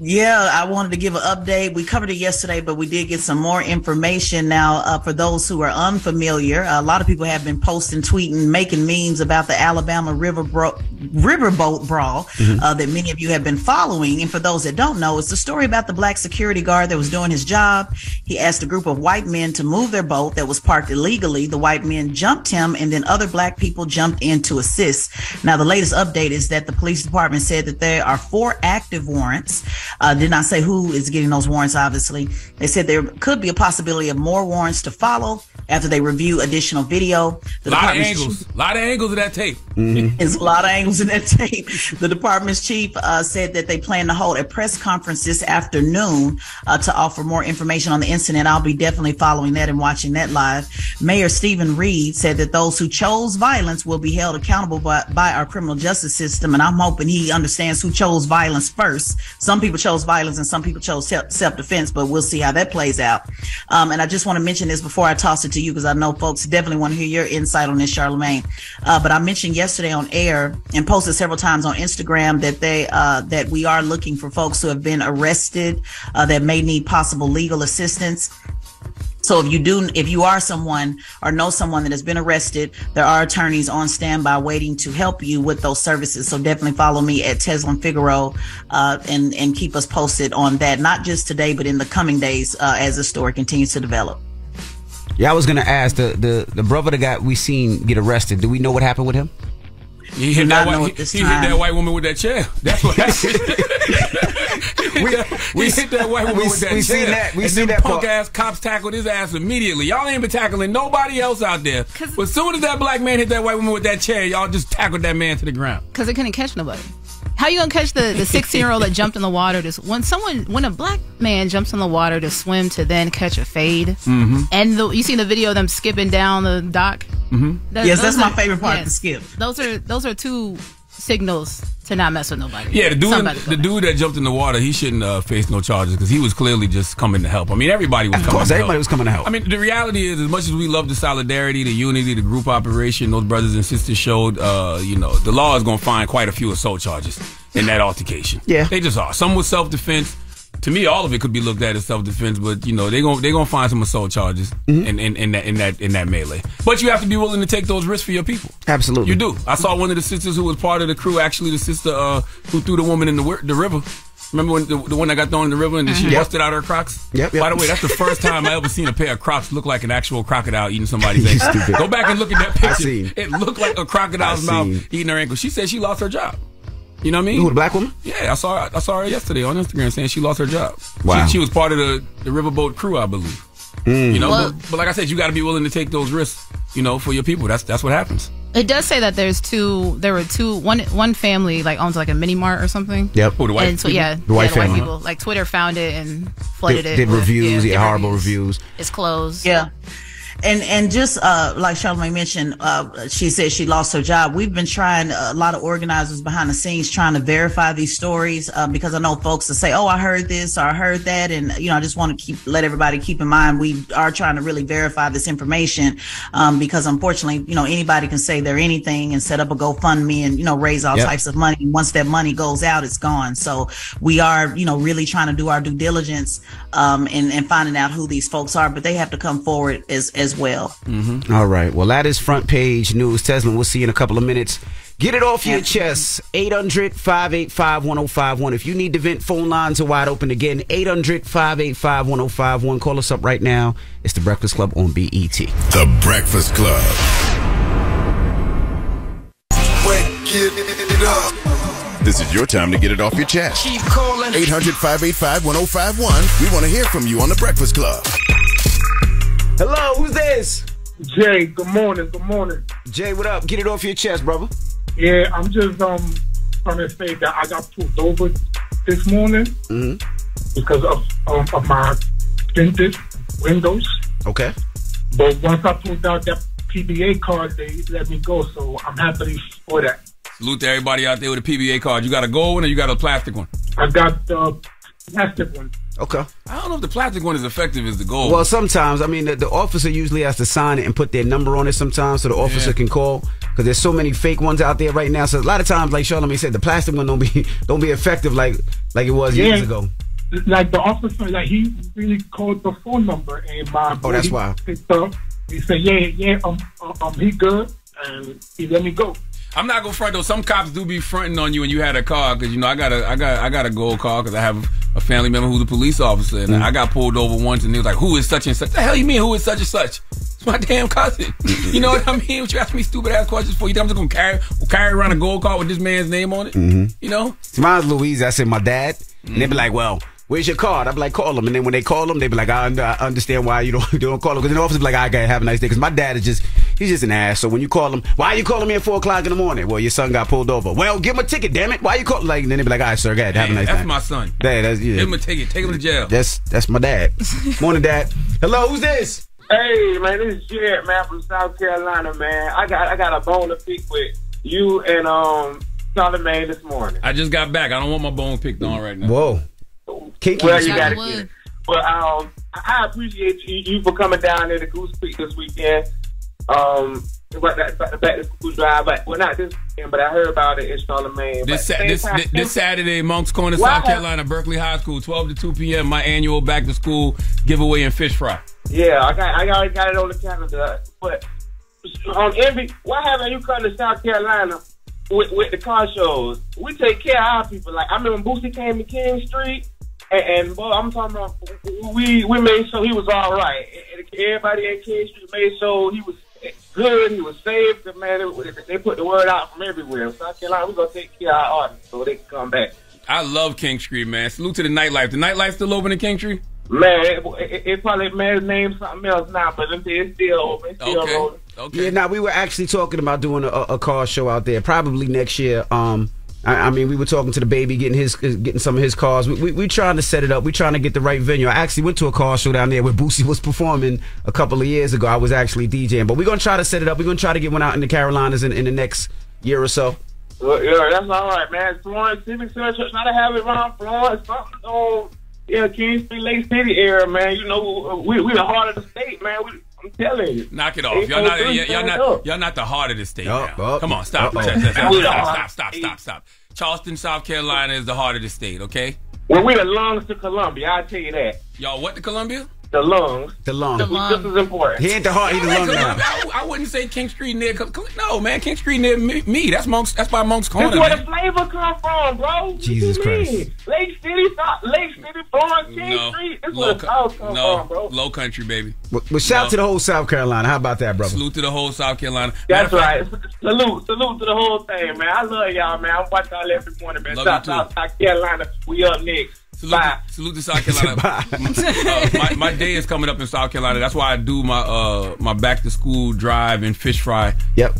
Yeah, I wanted to give an update. We covered it yesterday, but we did get some more information now. For those who are unfamiliar, a lot of people have been posting, tweeting, making memes about the Alabama riverboat brawl that many of you have been following. And for those that don't know, it's the story about the black security guard that was doing his job. He asked a group of white men to move their boat that was parked illegally. The white men jumped him, and then other black people jumped in to assist. Now, the latest update is that the police department said that there are 4 active warrants. Did not say who is getting those warrants, obviously. They said there could be a possibility of more warrants to follow after they review additional video. A lot of angles of that tape. There's a lot of angles in that tape. The department's chief said that they plan to hold a press conference this afternoon to offer more information on the incident. I'll be definitely following that and watching that live. Mayor Stephen Reed said that those who chose violence will be held accountable by our criminal justice system. And I'm hoping he understands who chose violence first. Some people chose violence and some people chose self-defense, but we'll see how that plays out. And I just want to mention this before I toss it to you, because I know folks definitely want to hear your insight on this, Charlamagne. But I mentioned yesterday on air and posted several times on Instagram that that we are looking for folks who have been arrested that may need possible legal assistance. So if you are someone or know someone that has been arrested, there are attorneys on standby waiting to help you with those services. So definitely follow me at Teslin Figaro and keep us posted on that, not just today, but in the coming days as the story continues to develop. Yeah, I was going to ask, the brother that got we seen get arrested, do we know what happened with him? He hit that white woman with that chair. That's what happened. we hit that white woman with that chair. Seen that. We seen that punk ass cops tackled his ass immediately. Y'all ain't been tackling nobody else out there. But as soon as that black man hit that white woman with that chair, y'all just tackled that man to the ground. Because they couldn't catch nobody. How you gonna catch the 16-year-old that jumped in the water? When a black man jumps in the water to swim to then catch a fade, and you see the video of them skipping down the dock. That's my favorite part. The skip. Those are 2 signals to not mess with nobody. Yeah, the dude that jumped in the water, he shouldn't face no charges because he was clearly just coming to help. I mean, everybody was coming to help. Everybody was coming to help. I mean, the reality is, as much as we love the solidarity, the unity, the group operation those brothers and sisters showed, the law is going to find quite a few assault charges in that altercation. Yeah. They just are. Some with self-defense. To me, all of it could be looked at as self-defense, but they're gonna find some assault charges in that melee. But you have to be willing to take those risks for your people. Absolutely, you do. I saw one of the sisters who was part of the crew. Actually, the sister who threw the woman in the river. Remember when the one that got thrown in the river and she busted out her Crocs? Yep. By the way, that's the first time I ever seen a pair of Crocs look like an actual crocodile eating somebody's ankle. Go back and look at that picture. It looked like a crocodile's mouth eating her ankle. She said she lost her job. You know what I mean? Who, the black woman? Yeah, I saw her yesterday on Instagram saying she lost her job. Wow. She was part of the riverboat crew, I believe. But like I said, you got to be willing to take those risks, for your people. That's what happens. It does say that there were two, one family owns a mini mart or something. Yep. Oh, the white people? Yeah, the white family. People. Like Twitter found it and flooded it. Did reviews, horrible reviews. It's closed. Yeah. And just like Charlamagne mentioned, she said she lost her job. We've been trying, a lot of organizers behind the scenes trying to verify these stories because I know folks that say, oh, I heard this or I heard that. And, I just want to let everybody keep in mind we are trying to really verify this information because unfortunately, anybody can say they're anything and set up a GoFundMe and, raise all types of money. Once that money goes out, it's gone. So we are, really trying to do our due diligence and finding out who these folks are, but they have to come forward as well. All right. Well, that is front page news. Teslin, we'll see you in a couple of minutes. Get it off your chest. 800-585-1051. If you need to vent, phone lines are wide open again. 800-585-1051. Call us up right now. It's The Breakfast Club on BET. The Breakfast Club. Get it up. This is your time to get it off your chest. Keep calling. 800-585-1051. We want to hear from you on The Breakfast Club. Hello, who's this? Jay, good morning. Good morning. Jay, what up? Get it off your chest, brother. Yeah, I'm just trying to say that I got pulled over this morning because of my tinted windows. Okay. But once I pulled out that PBA card, they let me go, so I'm happy for that. Salute to everybody out there with a PBA card. You got a gold one or you got a plastic one? I got the plastic one. Okay. I don't know if the plastic one is effective as the gold. Well, sometimes, the officer usually has to sign it and put their number on it sometimes so the officer can call because there's so many fake ones out there right now. So a lot of times, like Charlamagne said, the plastic one don't be effective. Like Like it was years ago. Like the officer, like he really called the phone number, and my boy, that's why. Picked up. He said, "Yeah, he good," and he let me go. I'm not gonna front though. Some cops do be fronting on you when you had a car, because I got a gold car because I have a family member who's a police officer, and I got pulled over once, and they was like, "Who is such and such?" The hell you mean, who is such and such? It's my damn cousin. You know what I mean? What you ask me stupid ass questions for? You think I'm just gonna carry around a gold car with this man's name on it? You know? Mine's Louise. I said my dad, and they be like, "Well, where's your card?" I'd be like, "Call him." And then when they call him, they be like, I understand why you don't call him. Because the officer be like, "I gotta have a nice day." Because my dad is he's just an ass. So when you call him, "Why are you calling me at 4 o'clock in the morning?" "Well, your son got pulled over." "Well, give him a ticket, damn it. Why you calling?" Like, and then they be like, "All right, sir, go ahead, have a nice day." That's my son. Give him a ticket. Take him to jail. That's my dad. Morning, Dad. Hello, who's this? Hey, man, this is Jared, man, from South Carolina, man. I got a bone to pick with you and Charlamagne this morning. I just got back. I don't want my bone picked on right now. Whoa. Well, you got to get it. Well, I appreciate you for coming down there to Goose Creek this weekend. The back to school drive, but not this weekend, but I heard about it in Charlamagne. This Saturday, Moncks Corner, South Carolina, Berkeley High School, 12 to 2 p.m., my annual back to school giveaway and fish fry. Yeah, I already got it on the calendar. But Envy, why haven't you come to South Carolina with the car shows? We take care of our people. Like, I remember when Boosie came to King Street, and boy, I'm talking about, we made sure he was all right. And everybody at King Street made sure he was good, he was safe. Man, they put the word out from everywhere. South Carolina, we're going to take care of our artists so they can come back. I love King Street, man. Salute to the nightlife. The nightlife still open in King Street? Man, it probably named something else now, but it's still open. It's still rolling. Okay. Yeah, now we were actually talking about doing a car show out there, probably next year. I mean, we were talking to the baby, getting some of his cars. We trying to set it up. We trying to get the right venue. I actually went to a car show down there where Boosie was performing a couple of years ago. I was actually DJing, but we're gonna try to set it up. We're gonna try to get one out in the Carolinas in the next year or so. Well, yeah, that's all right, man. Florence Civic Center, try to have it around Florence, something on King Street, Lake City area, man. You know, we the heart of the state, man. I'm telling you. Knock it off. Y'all not the heart of the state now. Come on, stop. Stop. Charleston, South Carolina is the heart of the state, okay? Well, we the lungs to Columbia, I'll tell you that. Y'all what to Columbia? The lungs. The lungs. This is important. He ain't the heart, he the lung now. I wouldn't say King Street near. No, man, King Street near me. That's by Moncks Corner. That's where the flavor come from, bro. Jesus Christ. Lake City, Florence, King Street. This is where the South come from, bro. Low country, baby. Well, shout to the whole South Carolina. How about that, brother? Salute to the whole South Carolina. That's right. Salute to the whole thing, man. I love y'all, man. I'm watching y'all every morning, man. South Carolina. We up next. Salute to South Carolina. My day is coming up in South Carolina. That's why I do my back to school drive and fish fry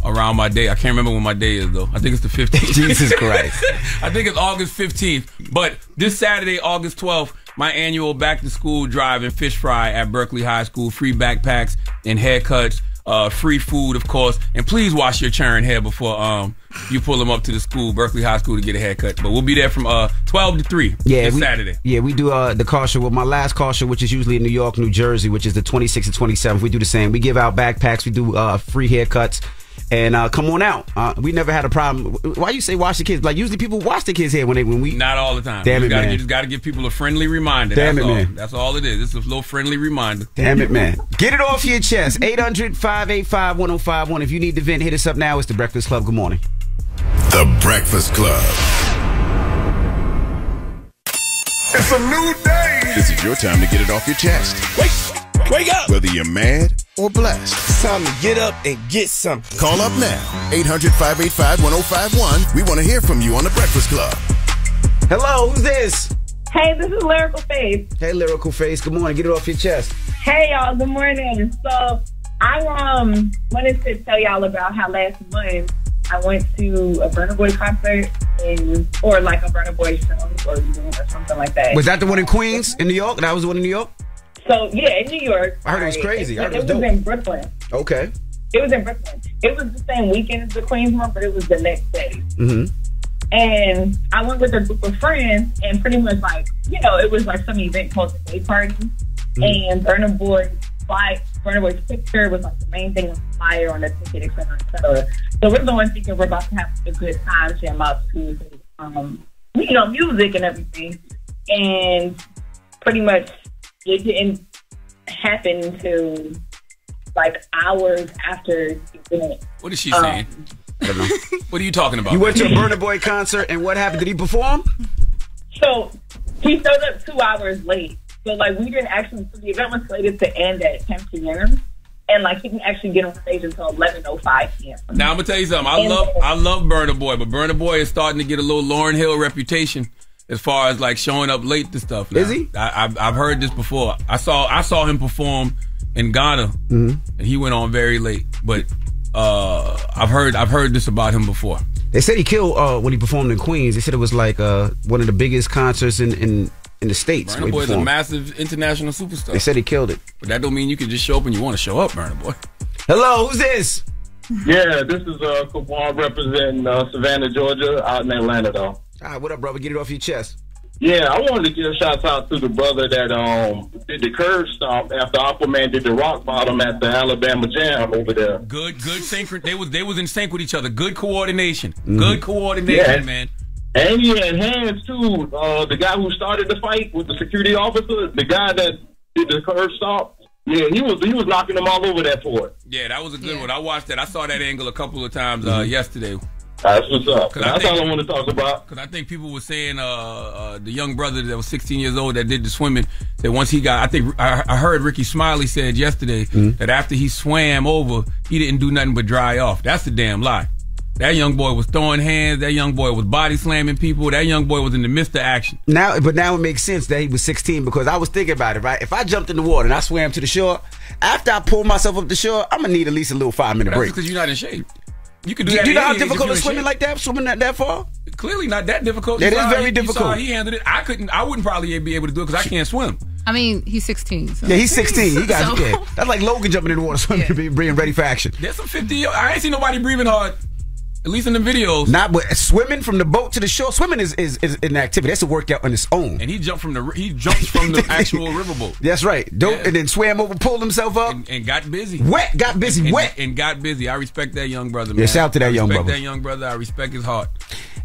around my day. I can't remember when my day is though. I think it's the 15th. Jesus Christ. I think it's August 15th. But this Saturday, August 12th, my annual back to school drive and fish fry at Berkeley High School. Free backpacks and haircuts. Free food, of course, and please wash your churn hair before you pull them up to the school, Berkeley High School, to get a haircut. But we'll be there from 12 to 3 this Saturday. Yeah, we do the car show. Well, my last car show, which is usually in New York, New Jersey, which is the 26th and 27th. We do the same. We give out backpacks. We do free haircuts. And come on out. We never had a problem. Why you say wash the kids? Like usually people wash the kids' hair when we. Not all the time. Damn it, man. You just got to give people a friendly reminder. Damn it, man. That's all it is. It's a little friendly reminder. Damn it, man. Get it off your chest. 800-585-1051. If you need to vent, hit us up now. It's The Breakfast Club. Good morning. The Breakfast Club. It's a new day. This is your time to get it off your chest. Wake up. Whether you're mad or blessed. It's time to get up and get something. Call up now. 800-585-1051. We want to hear from you on The Breakfast Club. Hello, who's this? Hey, this is Lyrical Face. Hey, Lyrical Face. Good morning. Get it off your chest. Hey, y'all. Good morning. So, I wanted to tell y'all about how last month I went to a Burna Boy concert or like a Burna Boy show or something like that. Was that the one in Queens, in New York? That was the one in New York? So, yeah, in New York. I heard it was crazy. It was in Brooklyn. Okay. It was in Brooklyn. It was the same weekend as the Queens one, but it was the next day. Mm-hmm. And I went with a group of friends, and pretty much like, it was like some event called the Day Party. Mm-hmm. And Burna Boy's picture was like the main thing on the flyer, on the ticket, et cetera, et cetera. So we're going thinking we're about to have a good time, jam out to music and everything. And pretty much it didn't happen until like hours after the event. What is she saying? I don't know. What are you talking about? You went to a Burna Boy concert, and what happened? Did he perform? So he showed up 2 hours late. So like we didn't actually. The event was slated to end at 10 p.m. And like he didn't actually get on stage until 11:05 p.m. Now I'm gonna tell you something. I love Burna Boy, but Burna Boy is starting to get a little Lauryn Hill reputation as far as like showing up late to stuff. Now. Is he? I've heard this before. I saw him perform in Ghana, and he went on very late. But I've heard this about him before. They said he killed when he performed in Queens. They said it was like one of the biggest concerts in the States. Burna Boy is a massive international superstar. They said he killed it. But that don't mean you can just show up when you want to show up, Burna Boy. Hello, who's this? Yeah, this is Kawan representing Savannah, Georgia, out in Atlanta, though. All right, what up, brother? Get it off your chest. Yeah, I wanted to give a shout out to the brother that did the curve stomp after Aquaman did the rock bottom at the Alabama Jam over there. Good sync. They was in sync with each other. Good coordination. Good coordination, man. And he had hands too. The guy who started the fight with the security officer, the guy that did the curve stomp. Yeah, he was knocking them all over that fort. Yeah, that was a good one. I watched that. I saw that angle a couple of times yesterday. That's what's up. That's all I want to talk about. Because I think people were saying the young brother that was 16 years old that did the swimming, that once he got, I think I heard Ricky Smiley said yesterday that after he swam over, he didn't do nothing but dry off. That's a damn lie. That young boy was throwing hands. That young boy was body slamming people. That young boy was in the midst of action. Now it makes sense that he was 16 because I was thinking about it, right? If I jumped in the water and I swam to the shore, after I pull myself up the shore, I'm going to need at least a little 5-minute break. That's because you're not in shape. You could do that. Do you know how difficult is swimming like that? Swimming that far? Clearly not that difficult. It is very difficult. He handled it. I wouldn't probably be able to do it because I can't swim. I mean, he's 16. So. Yeah, he's 16. He got That's like Logan jumping in the water, swimming, being ready for action. There's some 50. I ain't seen nobody breathing hard. At least in the videos. Not but swimming from the boat to the shore. Swimming is an activity. That's a workout on its own. And he jumps from the actual riverboat. That's right. And then swam over, pulled himself up, and got busy. Got busy. And got busy. I respect that young brother, man. Yeah, shout out to that young brother. I respect that young brother. I respect his heart.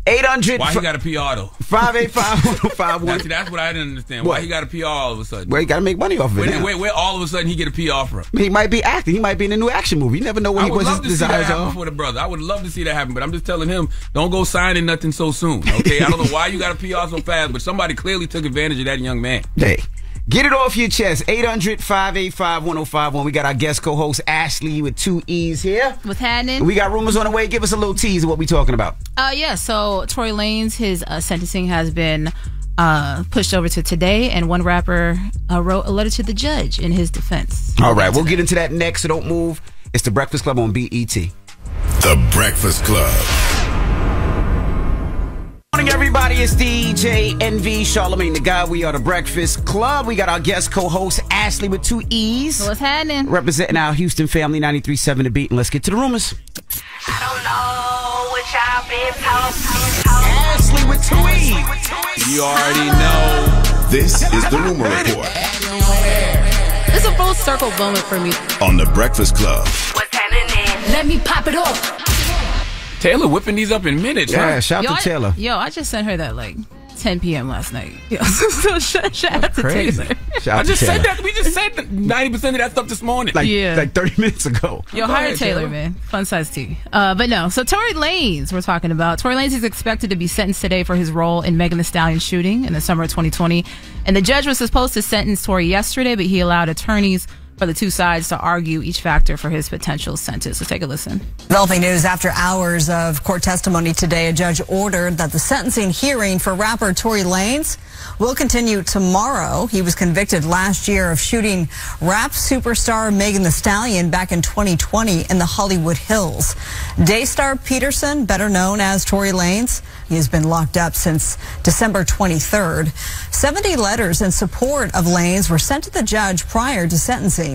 800. Why he got a PR though? 585-1051. That's what I didn't understand. Why he got a PR all of a sudden? Well, he got to make money off of it. Where all of a sudden he get a PR from? He might be acting. He might be in a new action movie. You never know what his desires are. For the brother, I would love to see that happen, but I'm just telling him, don't go signing nothing so soon. Okay, I don't know why you got a PR so fast, but somebody clearly took advantage of that young man. Hey. Get it off your chest. 800-585-1051. We got our guest co-host Ashlee with 2 E's here. What's happening? We got rumors on the way. Give us a little tease of what we talking about. So Tory Lanez, his sentencing has been pushed over to today, and one rapper wrote a letter to the judge in his defense. All right, we'll get into that next, so don't move. It's The Breakfast Club on BET. The Breakfast Club. Morning, everybody. It's DJ NV Charlamagne the Guy. We are The Breakfast Club. We got our guest co-host Ashlee with 2 E's. What's happening? Representing our Houston family, 93.7 The Beat. And let's get to the rumors. I don't know what y'all been talking. Ashlee with 2 E's. You already know. This is the Rumor Report. It's a full circle moment for me. On The Breakfast Club. What's happening? Let me pop it off. Taylor whipping these up in minutes. Yeah, shout out to Taylor. I just sent her that like 10 p.m. last night. So shout out to Taylor. I just said that. We just said 90% of that stuff this morning. Like 30 minutes ago. Hire Taylor, man. Fun size T. But no. So Tory Lanez, we're talking about. Tory Lanez is expected to be sentenced today for his role in Megan Thee Stallion shooting in the summer of 2020. And the judge was supposed to sentence Tory yesterday, but he allowed attorneys for the two sides to argue each factor for his potential sentence. Let's take a listen. Developing news after hours of court testimony today, a judge ordered that the sentencing hearing for rapper Tory Lanez will continue tomorrow. He was convicted last year of shooting rap superstar Megan Thee Stallion back in 2020 in the Hollywood Hills. Daystar Peterson, better known as Tory Lanez, he has been locked up since December 23rd. 70 letters in support of Lanez were sent to the judge prior to sentencing.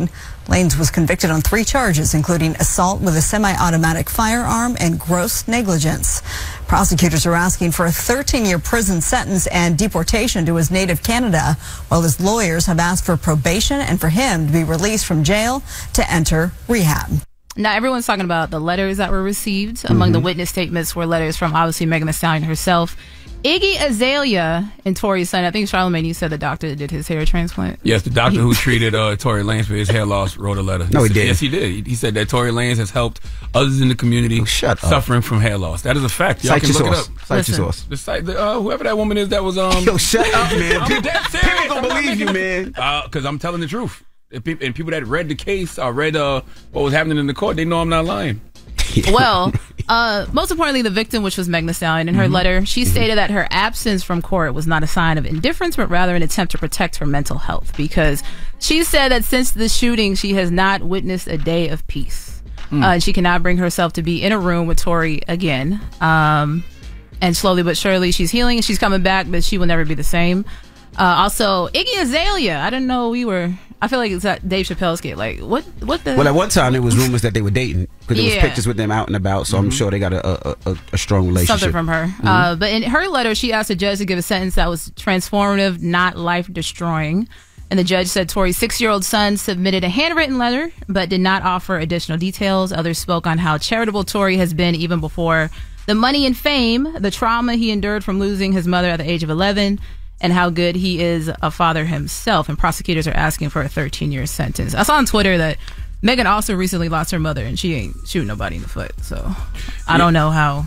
Lanez was convicted on 3 charges, including assault with a semi-automatic firearm and gross negligence. Prosecutors are asking for a 13-year prison sentence and deportation to his native Canada, while his lawyers have asked for probation and for him to be released from jail to enter rehab. Now, everyone's talking about the letters that were received. Among the witness statements were letters from, obviously, Megan Thee Stallion herself Iggy Azalea and Tory's son. I think Charlamagne, you said the doctor did his hair transplant. Yes, the doctor who treated Tory Lanez for his hair loss wrote a letter. No, he did. Yes, he did. He said that Tory Lanez has helped others in the community suffering from hair loss. That is a fact. Y'all can look it up. Cite your source. The site, whoever that woman is that was Yo, shut up, man. I'm dead serious. People don't believe you, man. Because I'm telling the truth. And people that read the case or read what was happening in the court, they know I'm not lying. Well, most importantly, the victim, which was Megan Thee Stallion, in her letter, she stated that her absence from court was not a sign of indifference, but rather an attempt to protect her mental health, because she said that since the shooting, she has not witnessed a day of peace. She cannot bring herself to be in a room with Tory again. And slowly but surely, she's healing and she's coming back, but she will never be the same. Also, Iggy Azalea. I didn't know I feel like it's that Dave Chappelle skit. Like, what the... Well, at one time, there was rumors that they were dating because there was pictures with them out and about, so I'm sure they got a strong relationship. Something from her. But in her letter, she asked the judge to give a sentence that was transformative, not life-destroying. And the judge said Tory's 6-year-old son submitted a handwritten letter, but did not offer additional details. Others spoke on how charitable Tory has been even before the money and fame, the trauma he endured from losing his mother at the age of 11, and how good he is a father himself. And prosecutors are asking for a 13-year sentence. I saw on Twitter that Megan also recently lost her mother, and she ain't shooting nobody in the foot. So I don't know how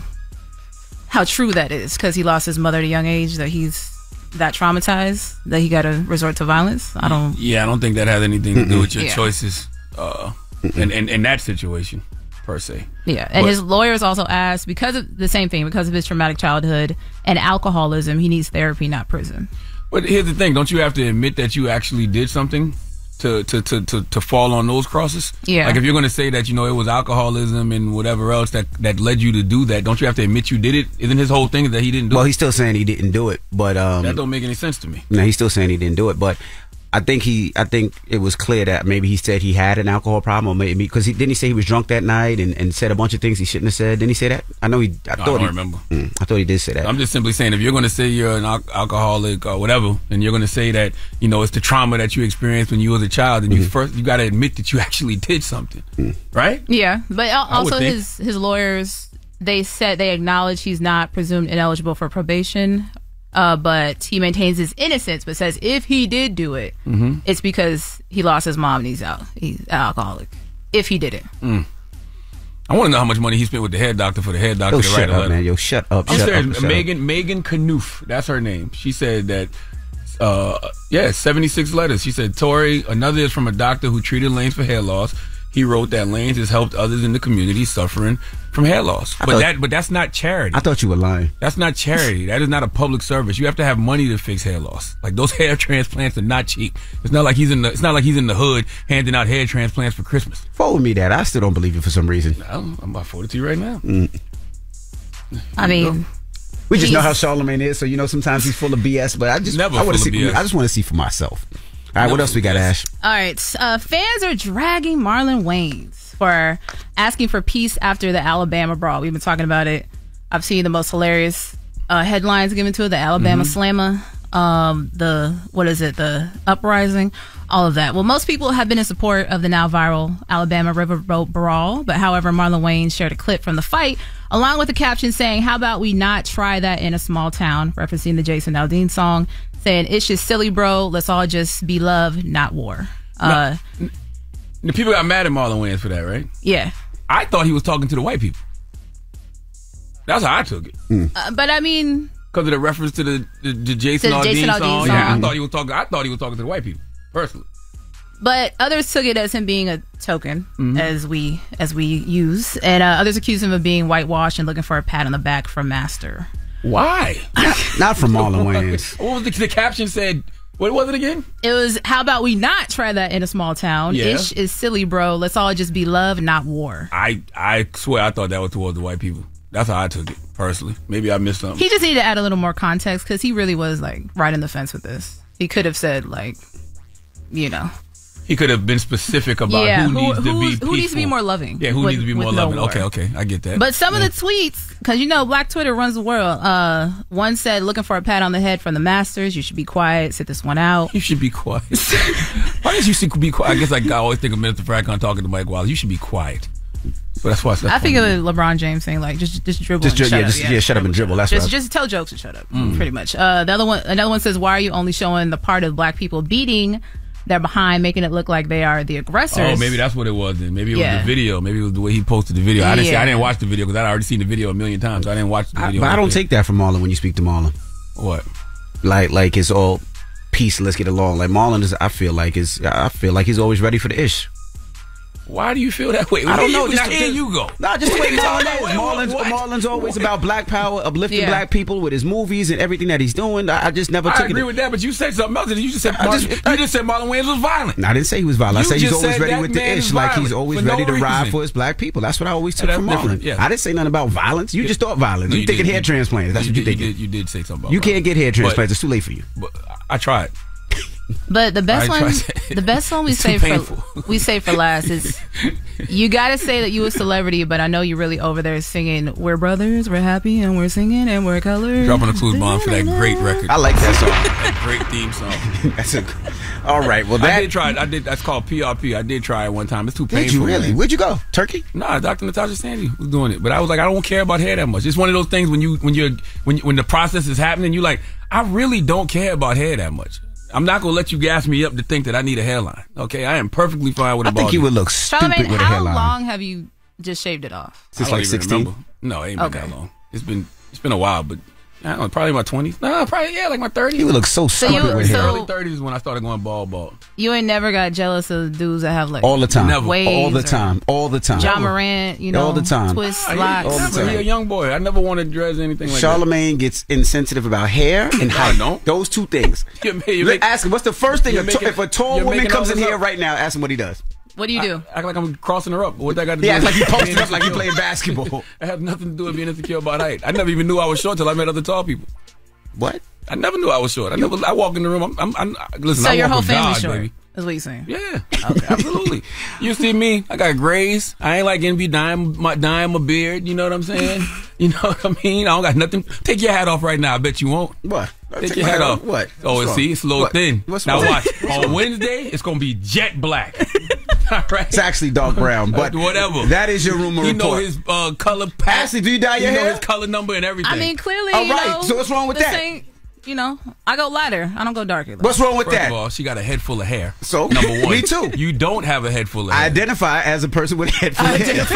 true that is, because he lost his mother at a young age, that he's that traumatized that he got to resort to violence. I don't think that has anything to do with your choices in that situation, per se. Yeah, and his lawyers also asked, because of the same thing, because of his traumatic childhood and alcoholism, he needs therapy, not prison. But here's the thing: don't you have to admit that you actually did something to fall on those crosses? Yeah. Like if you're going to say that it was alcoholism and whatever else that led you to do that, don't you have to admit you did it? Isn't his whole thing that he didn't do it? Well, he's still saying he didn't do it, but that don't make any sense to me. No, he's still saying he didn't do it, but I think it was clear that maybe he said he had an alcohol problem, or maybe because didn't he say he was drunk that night and said a bunch of things he shouldn't have said? Didn't he say that? I don't remember. I thought he did say that. I'm just simply saying, if you're going to say you're an alcoholic or whatever, and you're going to say that it's the trauma that you experienced when you was a child, and you got to admit that you actually did something, right? Yeah, but also his lawyers, they said they acknowledge he's not presumed ineligible for probation. But he maintains his innocence, but says if he did do it, it's because he lost his mom and he's an alcoholic. If he did it. I want to know how much money he spent with the head doctor for the head doctor to write a letter. Man. Yo, shut up. I'm serious. Megan Knuth, that's her name. She said that 76 letters. She said Tory, another is from a doctor who treated Lanez for hair loss. He wrote that Lanez has helped others in the community suffering from hair loss. But that's not charity. I thought you were lying. That's not charity. That is not a public service. You have to have money to fix hair loss. Like, those hair transplants are not cheap. It's not like he's in the hood handing out hair transplants for Christmas. Forward me that. I still don't believe you for some reason. I'm about 42 right now. I mean, we just know how Charlamagne is, so sometimes he's full of BS. But I just want to see for myself. All right, what else we got, Ash? All right, fans are dragging Marlon Wayans for asking for peace after the Alabama brawl. We've been talking about it. I've seen the most hilarious headlines given to it: the Alabama slammer, the uprising, all of that. Well, most people have been in support of the now viral Alabama Riverboat brawl, but however, Marlon Wayans shared a clip from the fight along with a caption saying, "How about we not try that in a small town?" referencing the Jason Aldean song, saying, "It's just silly, bro. Let's all just be love, not war." The people got mad at Marlon Wayans for that, right? Yeah. I thought he was talking to the white people. That's how I took it. But I mean, because of the reference to the Jason Aldean song. Yeah, I thought he was talking to the white people personally. But others took it as him being a token, as we use, and others accused him of being whitewashed and looking for a pat on the back from Master. Why? Not from Marlon Wayans. What was the caption said? What was it again? It was, "How about we not try that in a small town? Yeah. Ish is silly, bro. Let's all just be love, not war." I swear I thought that was towards the white people. That's how I took it, personally. Maybe I missed something. He just needed to add a little more context, because he really was right in the fence with this. He could have said, He could have been specific about who needs to be peaceful. Who needs to be more loving. Yeah, who needs to be more loving. Okay, I get that. But some of the tweets, because Black Twitter runs the world. One said, "Looking for a pat on the head from the Masters. You should be quiet. Sit this one out." You should be quiet. Why does you should be quiet? I guess I always think of Minister Farrakhan talking to Mike Wallace. You should be quiet. So that's why I think of LeBron James saying like just dribble. Shut up and dribble. That's just tell jokes and shut up. Pretty much. Another one says, why are you only showing the part of black people beating their behind, making it look like they are the aggressors? Oh, maybe that's what it was then. Maybe it was the video. Maybe it was the way he posted the video. I didn't watch the video because I'd already seen the video a million times. So I didn't watch the video. But I don't take that from Marlon when you speak to Marlon. What? Like it's all peace. Let's get along. Like Marlon is. I feel like he's always ready for the ish. Why do you feel that way? I don't know. Just here you go. Nah, just the way Marlon is. Marlon's always about black power, uplifting black people with his movies and everything that he's doing. I just never took it. I agree with that, but you said something else. You just said Marlon Wayans was violent. No, I didn't say he was violent. I said he's always ready with the ish. Like he's always ready to ride for his black people. That's what I always took from Marlon. Yeah. I didn't say nothing about violence. You just thought violence. You thinking hair transplants. That's what you thinking. You did say something about you can't get hair transplants. It's too late for you. I tried. But the best one we say for last is you got to say that you a celebrity, but I know you're really over there singing "We're brothers, we're happy, and we're singing, and we're colored." Dropping a clue bomb for that great record. I like that song. That great theme song. All right. Well, I did try it. That's called PRP. I did try it one time. It's too painful. Did you really? Where'd you go? Turkey? Nah, Dr. Natasha Sandy was doing it, but I was like, I don't care about hair that much. It's one of those things when the process is happening, you like, I really don't care about hair that much. I'm not going to let you gas me up to think that I need a hairline. Okay? I am perfectly fine with a bald I think you would look stupid with a hairline. How long have you just shaved it off? Since like 16? No, it ain't been that long. It's been a while, but I don't know, probably my 20s. No, probably, like my 30s. You would look so stupid with hair. Early 30s is when I started going bald. You ain't never got jealous of dudes that have like all the time, all the time. John Morant, all the time, twist, locks. All the time. You're a young boy. I never wanted to dress anything like Charlamagne that. Gets insensitive about hair and height. No. Those two things. Ask him what's the first thing if a tall woman comes in here right now. Ask him what he does. What do you do? Act like I'm crossing her up. What that got to do? He acts like he posted up like he playing basketball. I have nothing to do with being insecure about height. I never even knew I was short till I met other tall people. What? I never knew I was short. I walk in the room. Listen. So I your walk whole with family's God, short. Baby. Is what you're saying? Yeah. Okay. Absolutely. You see me? I got grays. I ain't like envy dyeing my beard. You know what I'm saying? You know what I mean? I don't got nothing. Take your hat off right now. I bet you won't. What? Take your hat off. What? Oh, see, it's a little thin. Now watch. On Wednesday, it's gonna be jet black. All right. It's actually dark brown, but whatever. That is your rumor report. You know his color pass. Ashley, do you dye your hair? You know his color number and everything. I mean, clearly. All right. So what's wrong with that? I go lighter. I don't go darker. What's wrong with First that? of all, she got a head full of hair. So number one, me too. You don't have a head full of hair. I identify as a person with a head full of hair.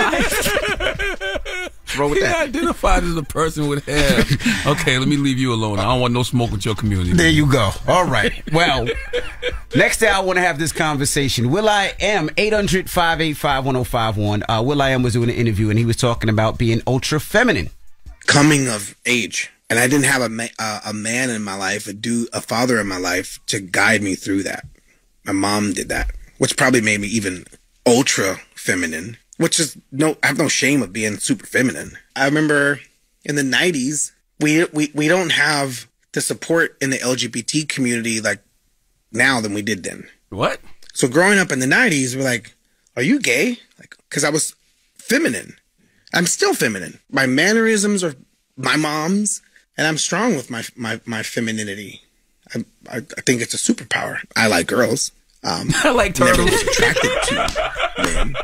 What's wrong with that? He identified as a person with hair. Okay, let me leave you alone. I don't want no smoke with your community. There you go. All right. Well, next day I want to have this conversation. Will.i.am, 800-585-1051. Will.i.am was doing an interview and he was talking about being ultra feminine. Coming of age. And I didn't have a man in my life, a father in my life to guide me through that. My mom did that, which probably made me even ultra feminine, which is I have no shame of being super feminine. I remember in the 90s, we don't have the support in the LGBT community like now than we did then. What? So growing up in the 90s, we're like, are you gay? Like, because I was feminine. I'm still feminine. My mannerisms are my mom's. And I'm strong with my femininity. I think it's a superpower. I like girls. I like turtles. Never was attracted to men.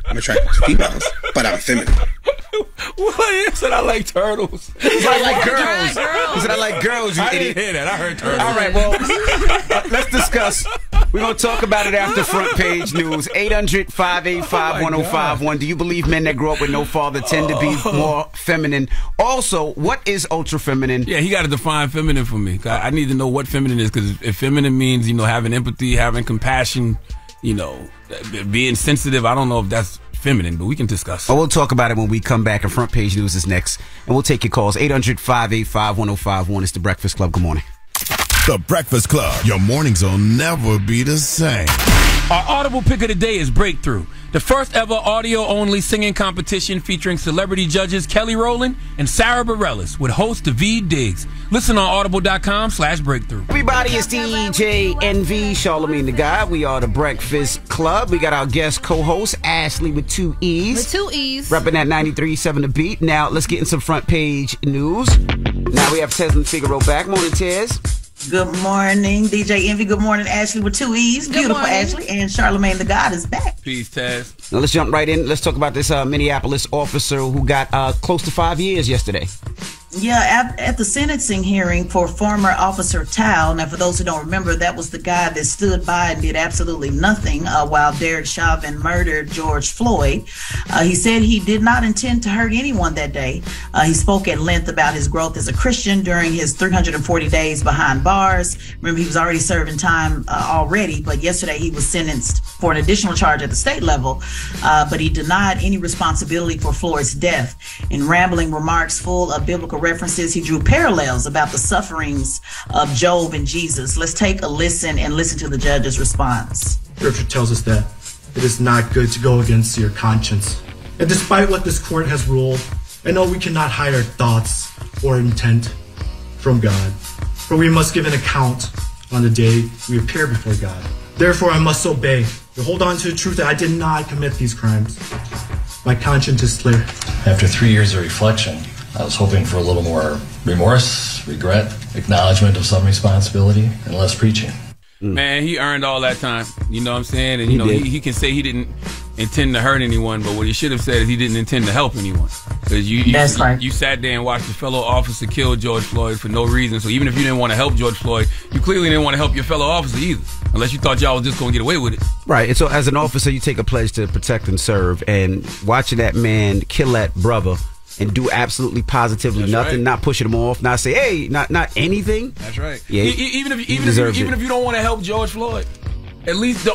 I'm attracted to females, but I'm feminine. Well, I said I like turtles. I like girls. He said I like girls. I didn't hear that. I heard turtles. All right, well, let's discuss. We're going to talk about it after front page news. 800-585-1051. Do you believe men that grow up with no father tend to be more feminine? Also, what is ultra feminine? Yeah, he got to define feminine for me. I need to know what feminine is, because if feminine means, having empathy, having compassion, being sensitive, I don't know if that's feminine, but we can discuss. We'll talk about it when we come back, and front page news is next. And we'll take your calls. 800-585-1051. It's The Breakfast Club. Good morning. The Breakfast Club. Your mornings will never be the same. Our audible pick of the day is Breakthrough, the first ever audio-only singing competition featuring celebrity judges Kelly Rowland and Sarah Bareilles with host David Diggs. Listen on audible.com/breakthrough. Everybody, it's DJ NV, Charlamagne the Guy. We are The Breakfast Club. We got our guest co-host, Ashlee with 2 E's. With 2 E's. Repping that 93.7 The Beat. Now, let's get in some front page news. Now we have Tez and Figaro back. Morning, Tez. Good morning, DJ Envy. Good morning, Ashlee with 2 E's. Beautiful Ashlee. And Charlamagne the God is back. Peace, Taz. Now let's jump right in. Let's talk about this Minneapolis officer who got close to 5 years yesterday. Yeah, at the sentencing hearing for former Officer Tao. Now, for those who don't remember, that was the guy that stood by and did absolutely nothing while Derek Chauvin murdered George Floyd. He said he did not intend to hurt anyone that day. He spoke at length about his growth as a Christian during his 340 days behind bars. Remember, he was already serving time already, but yesterday he was sentenced for an additional charge at the state level, but he denied any responsibility for Floyd's death. In rambling remarks full of biblical references, he drew parallels about the sufferings of Job and Jesus. Let's take a listen and listen to the judge's response. Scripture tells us that it is not good to go against your conscience. And despite what this court has ruled, I know we cannot hide our thoughts or intent from God, for we must give an account on the day we appear before God. Therefore, I must obey and hold on to the truth that I did not commit these crimes. My conscience is clear. After 3 years of reflection, I was hoping for a little more remorse, regret, acknowledgement of some responsibility, and less preaching. Man, he earned all that time. You know what I'm saying? And, you know, he can say he didn't intend to hurt anyone, but what he should have said is he didn't intend to help anyone. Because you sat there and watched a fellow officer kill George Floyd for no reason. So even if you didn't want to help George Floyd, you clearly didn't want to help your fellow officer either. Unless you thought y'all was just going to get away with it. Right. And so as an officer, you take a pledge to protect and serve. And watching that man kill that brother and do absolutely positively nothing, not pushing him off, not say, hey, not anything. That's right. Yeah, even if you don't want to help George Floyd, at least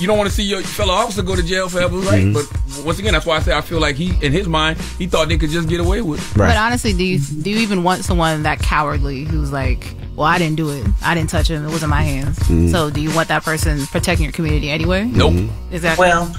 you don't want to see your fellow officer go to jail forever, right? But once again, that's why I say I feel like he, in his mind, he thought they could just get away with it. Right. But honestly, do you even want someone that cowardly who's like, well, I didn't do it. I didn't touch him. It wasn't my hands. So do you want that person protecting your community anyway? Nope. Exactly. Well,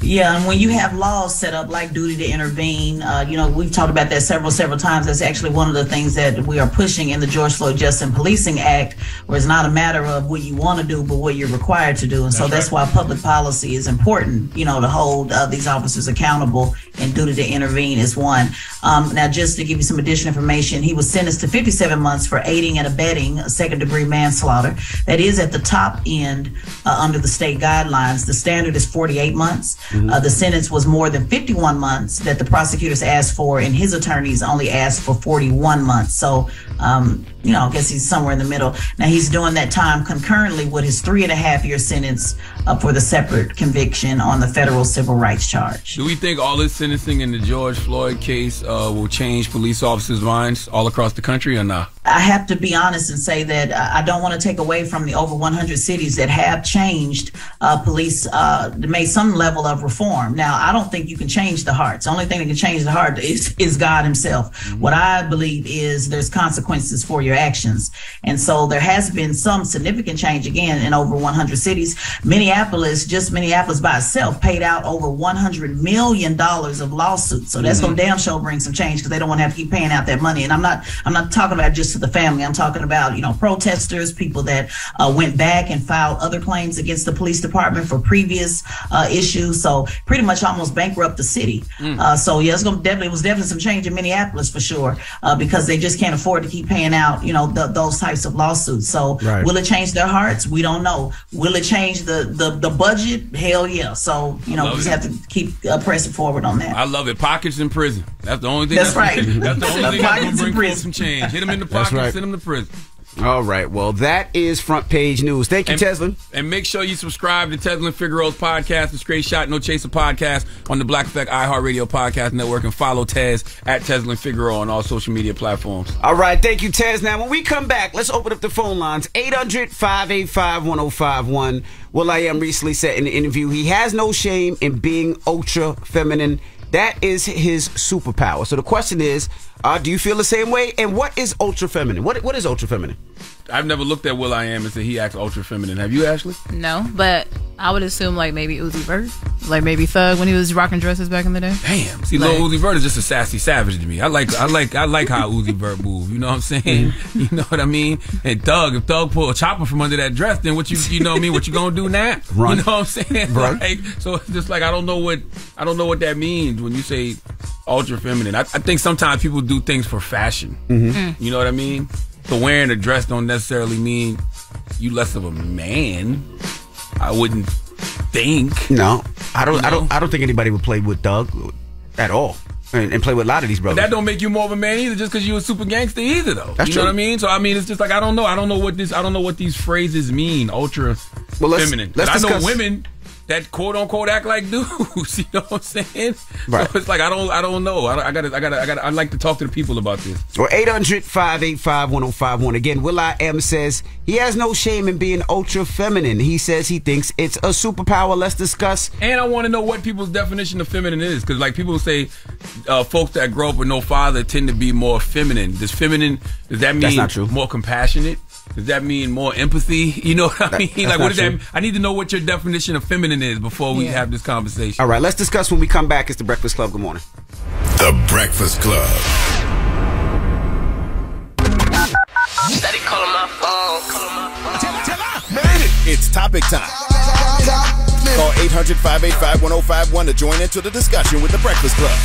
yeah, and when you have laws set up like duty to intervene, you know, we've talked about that several times. That's actually one of the things that we are pushing in the George Floyd Justice and Policing Act, where it's not a matter of what you want to do, but what you're required to do. And so that's why public policy is important, you know, to hold these officers accountable, and duty to intervene is one. Now, just to give you some additional information, he was sentenced to 57 months for aiding and abetting second-degree manslaughter. That is at the top end under the state guidelines. The standard is 48 months. The sentence was more than 51 months that the prosecutors asked for, and his attorneys only asked for 41 months. So, you know, I guess he's somewhere in the middle. Now, he's doing that time concurrently with his 3.5-year sentence for the separate conviction on the federal civil rights charge. Do we think all this sentencing in the George Floyd case will change police officers' minds all across the country or not? I have to be honest and say that I don't want to take away from the over 100 cities that have changed police, made some level of reform. Now, I don't think you can change the hearts. The only thing that can change the heart is God himself. What I believe is there's consequences for your actions. And so there has been some significant change again in over 100 cities. Minneapolis by itself paid out over $100 million of lawsuits. So that's going to damn sure bring some change, because they don't want to have to keep paying out that money. And I'm not talking about just to the family. I'm talking about, you know, protesters, people that went back and filed other claims against the police department for previous issues. So pretty much almost bankrupt the city. So yeah, it was definitely some change in Minneapolis for sure, because they just can't afford to keep paying out, you know, those types of lawsuits. So will it change their hearts? We don't know. Will it change the budget? Hell yeah. So, you know, we just have to keep pressing forward on that. I love it. Pockets in prison. That's the only thing. That's right. That's the only thing that's going to bring some change. Hit them in the pocket, send them to prison. All right. Well, that is Front Page News. Thank you, Teslin. And make sure you subscribe to Teslin Figaro's podcast, The Straight Shot No Chaser podcast, on the Black Effect iHeartRadio podcast network, and follow Tez at Teslin Figaro on all social media platforms. All right. Thank you, Tez. Now, when we come back, let's open up the phone lines. 800-585-1051. will.i.am recently said in the interview he has no shame in being ultra feminine. That is his superpower. So the question is, do you feel the same way? And what is ultra feminine? What is ultra feminine? I've never looked at will.i.am and said he acts ultra feminine. Have you, Ashlee? No, but I would assume like maybe Uzi Vert, like maybe Thug when he was rocking dresses back in the day. Damn, see, Lil Uzi Vert is just a sassy savage to me. I like how Uzi Vert move. You know what I'm saying? You know what I mean? And if Thug pull a chopper from under that dress, then what you know what I mean? What you gonna do now? Run. You know what I'm saying? Right. Like, so it's just like I don't know what that means when you say ultra feminine. I think sometimes people do things for fashion. You know what I mean? So wearing a dress don't necessarily mean you less of a man. I wouldn't think. No, I don't think anybody would play with Doug at all. And play with a lot of these brothers. But that don't make you more of a man either, just because you're a super gangster either, though. That's you true. know what I mean? So I mean, it's just like I don't know what these phrases mean. Ultra feminine. Let's I know women that quote unquote act like dudes. You know what I'm saying? Right. So it's like I don't know. I'd like to talk to the people about this. Or 800-585-1051. Again, will.i.am says he has no shame in being ultra feminine. He says he thinks it's a superpower. Let's discuss. And I want to know what people's definition of feminine is, because like people say, folks that grow up with no father tend to be more feminine. Does that mean That's not true. more compassionate? Does that mean more empathy? You know what I mean? Like, what does that mean? I need to know what your definition of feminine is before we have this conversation. All right, let's discuss when we come back. It's The Breakfast Club. Good morning. The Breakfast Club. Steady calling my phone. It's topic time. Call 800-585-1051 to join into the discussion with The Breakfast Club.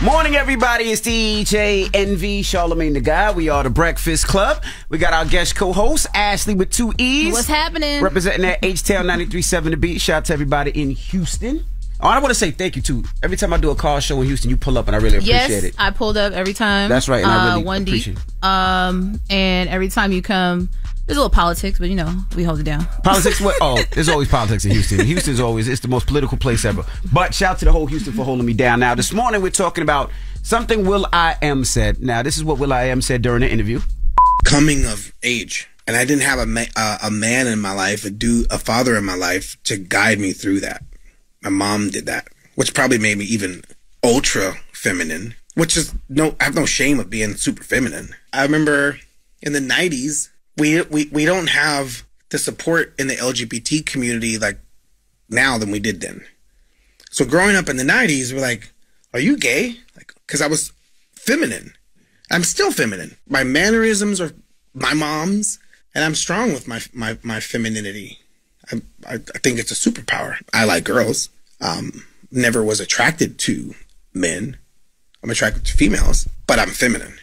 Morning, everybody. It's DJ NV, Charlamagne the Guy. We are The Breakfast Club. We got our guest co-host, Ashlee with 2 E's. What's happening? Representing that H-Town 93.7 The Beat. Shout out to everybody in Houston. Oh, I want to say thank you, too. Every time I do a car show in Houston, you pull up, and I really appreciate it. Yes, I pulled up every time. That's right, and I really appreciate it. And every time you come, there's a little politics, but, you know, we hold it down. Politics? What? Oh, there's always politics in Houston. Houston's always, it's the most political place ever. But shout out to the whole Houston for holding me down. Now, this morning we're talking about something will.i.am said. Now, this is what will.i.am said during the interview. Coming of age. And I didn't have a man in my life, a father in my life to guide me through that. My mom did that, which probably made me even ultra feminine, which is I have no shame of being super feminine. I remember in the 90s, we don't have the support in the LGBT community like now than we did then. So growing up in the 90s, we're like, are you gay? Like, because I was feminine. I'm still feminine. My mannerisms are my mom's, and I'm strong with my femininity. I think it's a superpower. I like girls. Never was attracted to men. I'm attracted to females, but I'm feminine.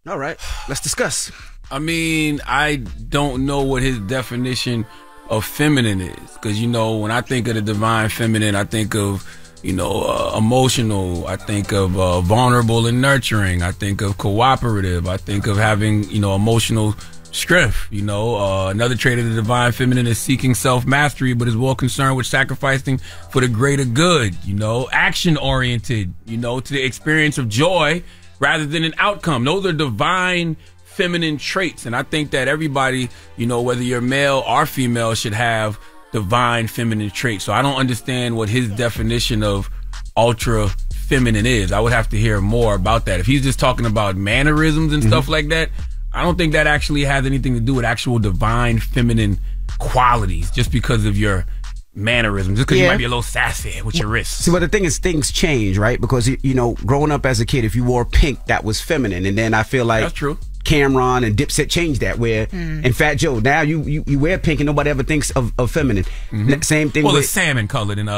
All right, let's discuss. I mean, I don't know what his definition of feminine is, because, you know, when I think of the divine feminine, I think of, you know, emotional. I think of vulnerable and nurturing. I think of cooperative. I think of having, you know, emotional strength. You know, another trait of the divine feminine is seeking self-mastery, but is more concerned with sacrificing for the greater good. You know, action-oriented, you know, to the experience of joy rather than an outcome. Those are divine feminine traits, and I think that everybody, you know, whether you're male or female, should have divine feminine traits. So I don't understand what his definition of ultra feminine is. I would have to hear more about that. If he's just talking about mannerisms and stuff like that, I don't think that actually has anything to do with actual divine feminine qualities, just because of your mannerisms, just because you might be a little sassy with your wrists. See, but the thing is, things change, right? Because, you know, growing up as a kid, if you wore pink, that was feminine. And then I feel like that's true. Cameron and Dipset changed that, where and Fat Joe, now you wear pink and nobody ever thinks of feminine. Same thing. Well, with it's salmon colored and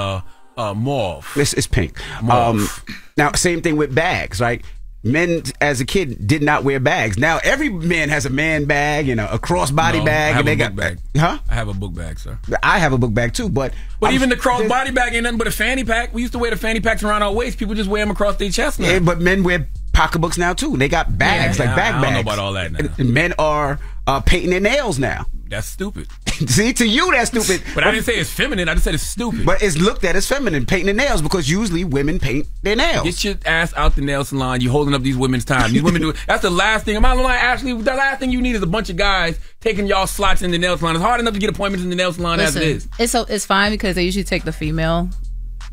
mauve. It's pink. Now, same thing with bags, right? Men as a kid did not wear bags. Now every man has a man bag and a crossbody bag, and they got bag. Huh? I have a book bag, sir. I have a book bag too, but even the crossbody bag ain't nothing but a fanny pack. We used to wear the fanny packs around our waist. People just wear them across their chest now. Yeah, but men wear pocketbooks now too. They got bags, like bag bags. I don't know about all that now. And men are painting their nails now. That's stupid. See, to you that's stupid. But I didn't say it's feminine. I just said it's stupid. But it's looked at as feminine, painting their nails, because usually women paint their nails. Get your ass out the nail salon. You holding up these women's time. These women do it. That's the last thing. I'm not lying, Ashley. The last thing you need is a bunch of guys taking y'all slots in the nail salon. It's hard enough to get appointments in the nail salon as it is. It's fine, because they usually take the female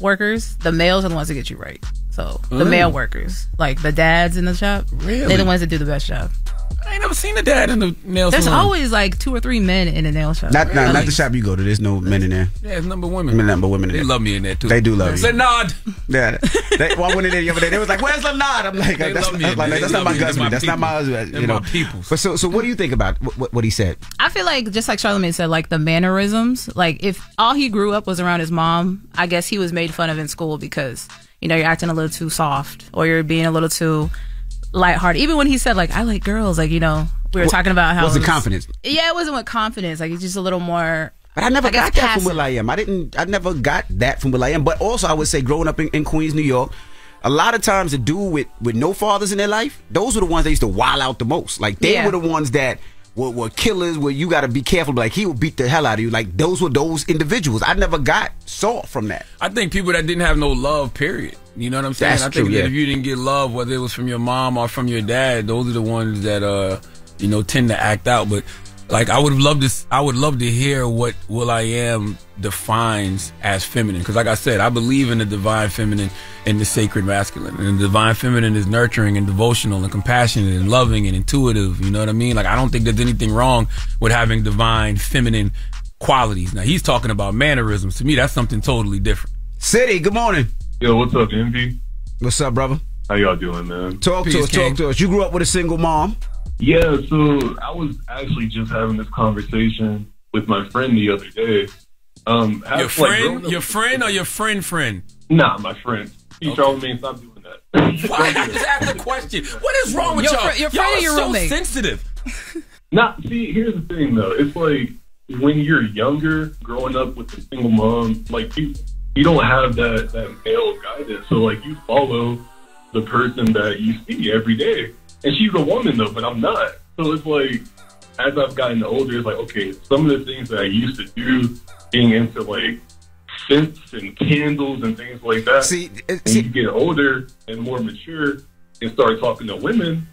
workers. The males are the ones that get you right. So the male workers, like the dads in the shop, they're the ones that do the best job. I ain't never seen a dad in the nail salon. There's always like 2 or 3 men in the nail shop. Not the shop you go to. There's no men in there. Yeah, it's number women. Number women in there. They love me in there too. They do love you. Lenard. Yeah. I went in there the other day. They was like, "Where's Lenard?" I'm like, "That's not my husband. That's not my husband." You know. But so what do you think about what he said? I feel like, just like Charlamagne said, like the mannerisms. Like if all he grew up was around his mom, I guess he was made fun of in school because, you know, you're acting a little too soft, or you're being a little too lighthearted. Even when he said like, I like girls, like, you know, we were talking about how wasn't confidence. Yeah, it wasn't with confidence. Like, it's just a little more. But I never got that from will.i.am. I never got that from will.i.am. But also, I would say, growing up in Queens, New York, a lot of times the dude with no fathers in their life, those were the ones that used to wild out the most. Like, they were the ones that were killers, where you got to be careful. Like, he would beat the hell out of you. Like, those were those individuals. I never saw from that. I think people that didn't have no love, period. You know what I'm saying? That's true, that if you didn't get love, whether it was from your mom or from your dad, those are the ones that you know, tend to act out. But like, I would love to hear what will.i.am defines as feminine, because like I said, I believe in the divine feminine and the sacred masculine, and the divine feminine is nurturing and devotional and compassionate and loving and intuitive. You know what I mean? Like, I don't think there's anything wrong with having divine feminine qualities. Now, he's talking about mannerisms. To me, that's something totally different. City, good morning. Yo, what's up, Envy? What's up, brother? How y'all doing, man? Talk to us. You grew up with a single mom? Yeah, so I was actually just having this conversation with my friend the other day. Your friend or your friend? Nah, my friend. Hey, Charlamagne, stop doing that. Why? I just asked a question. What is wrong with y'all? Your friend or your roommate? So sensitive. Nah, see, here's the thing, though. It's like, when you're younger, growing up with a single mom, like, you don't have that male guidance. So, like, you follow the person that you see every day. And she's a woman, though, but I'm not. So it's like, as I've gotten older, it's like, okay, some of the things that I used to do, being into, like, scents and candles and things like that. When you get older and more mature and start talking to women,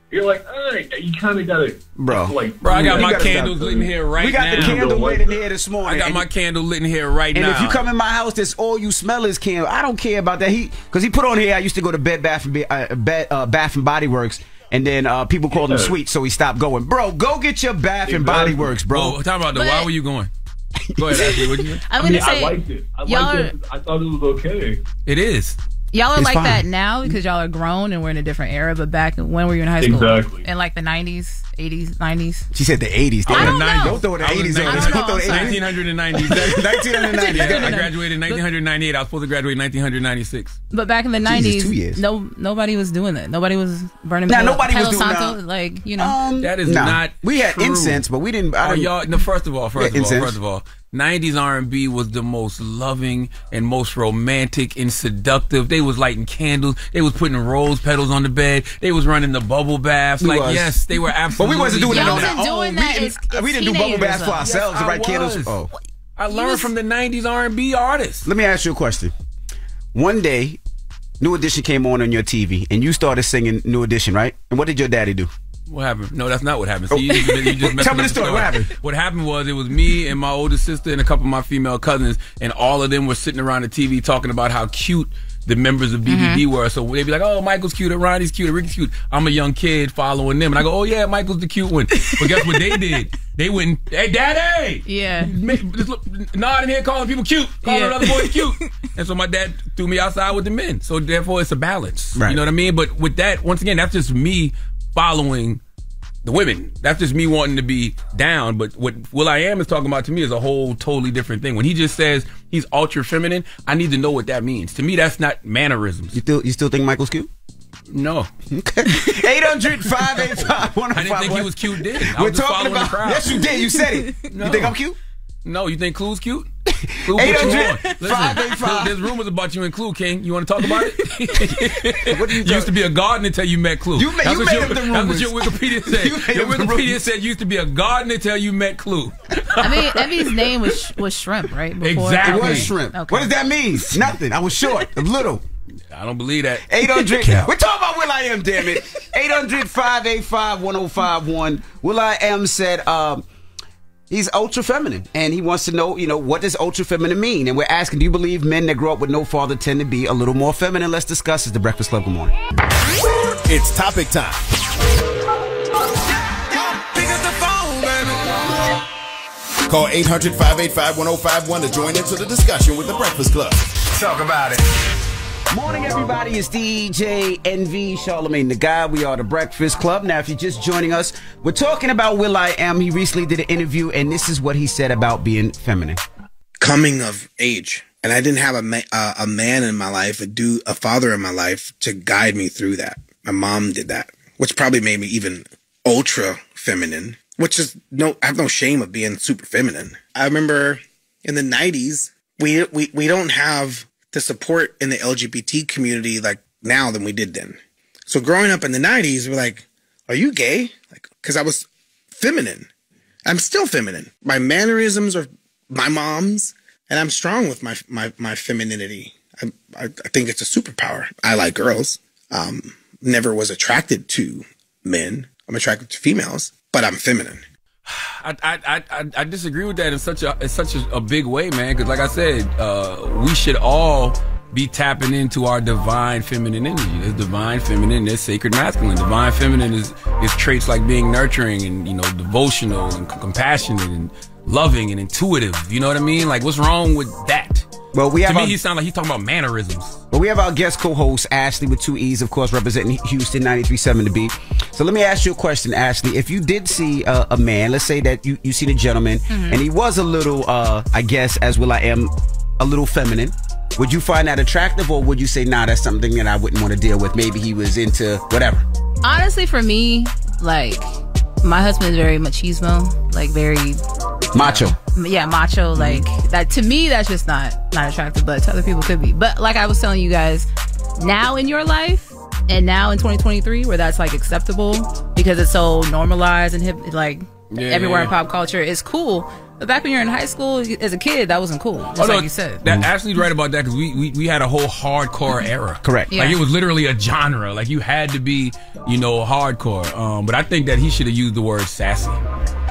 you're like, all right, you kind of got to... Bro, I got my candles lit in here right now. We got the candle lit in here this morning. I got my candle lit in here right now. And if you come in my house, that's all you smell is candle. I don't care about that. Because he put on here, I used to go to Bath and Body Works. And then people called him sweet, so he stopped going. Bro, go get your Bath and Body Works, bro. Well, talking about why were you going? Go ahead, Ashley. What you? I liked it. I thought it was okay. It is. Y'all are like that now because y'all are grown and we're in a different era. But back when were you in high school? Exactly. In like the 90s, 80s, 90s. She said the 80s. I don't know. Don't throw the 80s on us. Don't throw the 1990s. 1990. Yeah, I graduated in 1998. I was supposed to graduate in 1996. But back in the 90s, 2 years. Nobody was doing that. Nobody was burning. Nobody was doing Santo, that. like, you know. That is not. We had true. Incense, but we didn't. Y'all. No, first of all. 90s R&B was the most loving and most romantic and seductive. They was lighting candles. They was putting rose petals on the bed. They was running the bubble baths. Yes, they were absolutely. But we wasn't doing that on our own. We didn't do bubble baths for ourselves to light candles. Oh, I learned from the 90s R&B artists. Let me ask you a question. One day, New Edition came on your TV, and you started singing New Edition, right? And what did your daddy do? What happened? No, that's not what happened. See, you just Tell me the story. What happened? What happened was it was me and my older sister and a couple of my female cousins, and all of them were sitting around the TV talking about how cute the members of BBD were. So they'd be like, oh, Michael's cute, Ronnie's cute, Ricky's cute. I'm a young kid following them. And I go, oh, yeah, Michael's the cute one. But guess what they did? They went, hey, Daddy! Yeah. Nod in here calling people cute. Calling other boys cute. And so my dad threw me outside with the men. So therefore, it's a balance. Right. You know what I mean? But with that, once again, that's just me following the women. That's just me wanting to be down. But what will.i.am is talking about to me is a whole totally different thing. When he just says he's ultra feminine, I need to know what that means. To me, that's not mannerisms. You still think Michael's cute? No. Okay. 800-585-1051. I didn't think he was cute then. We're talking about. Yes, you did. You said it. No. You think I'm cute? No, you think Clue's cute? Clue put you on. Listen, there's rumors about you and Clue, King. You want to talk about it? What do you used to be a gardener till you met Clue. You made up the rumors. That's what your Wikipedia said. Your Wikipedia said you used to be a gardener till you met Clue. I mean, Evie's name was Shrimp, right? Before. Exactly. It was Shrimp. Okay. What does that mean? Nothing. I was short. I'm little. I don't believe that. 800. We're talking about will.i.am, damn it. 800-585-1051. will.i.am said, he's ultra feminine, and he wants to know, what does ultra feminine mean? And we're asking, do you believe men that grow up with no father tend to be a little more feminine? Let's discuss. It's the Breakfast Club. Good morning. It's topic time. Call 800-585-1051 to join into the discussion with the Breakfast Club. Talk about it. Morning, everybody. It's DJ NV, Charlamagne the Guy. We are the Breakfast Club. Now, if you're just joining us, we're talking about will.i.am. He recently did an interview, and this is what he said about being feminine. Coming of age, and I didn't have a man in my life, a father in my life to guide me through that. My mom did that, which probably made me even ultra feminine, which is I have no shame of being super feminine. I remember in the 90s, we don't have the support in the LGBT community like now than we did then. So growing up in the 90s, we're like, are you gay? Like, because I was feminine. I'm still feminine. My mannerisms are my mom's, and I'm strong with my femininity. I think it's a superpower. I like girls. Never was attracted to men. I'm attracted to females, but I'm feminine. I disagree with that in such a big way, man. Because like I said, we should all be tapping into our divine feminine energy. There's divine feminine, there's sacred masculine. Divine feminine is traits like being nurturing and, you know, devotional and compassionate and loving and intuitive. You know what I mean? Like, what's wrong with that? Well, to me, he sounds like he's talking about mannerisms. Well, we have our guest co-host, Ashlee, with 2 E's, of course, representing Houston 93.7 The Beat. So let me ask you a question, Ashlee. If you did see a man, let's say that you seen a gentleman, and he was a little, I guess, as well I am, a little feminine, would you find that attractive, or would you say, nah, that's something that I wouldn't want to deal with? Maybe he was into whatever. Honestly, for me, like, my husband is very machismo, like very... Macho. Yeah, macho. Like, that to me, that's just not attractive, but to other people could be. But like I was telling you guys, now in your life and now in 2023, where that's like acceptable because it's so normalized and hip, like everywhere in pop culture, it's cool. But back when you're in high school as a kid, that wasn't cool. Just like you said. Ashlee's right about that, because we had a whole hardcore era. Correct. Yeah. Like, it was literally a genre. Like, you had to be, you know, hardcore. But I think that he should have used the word sassy.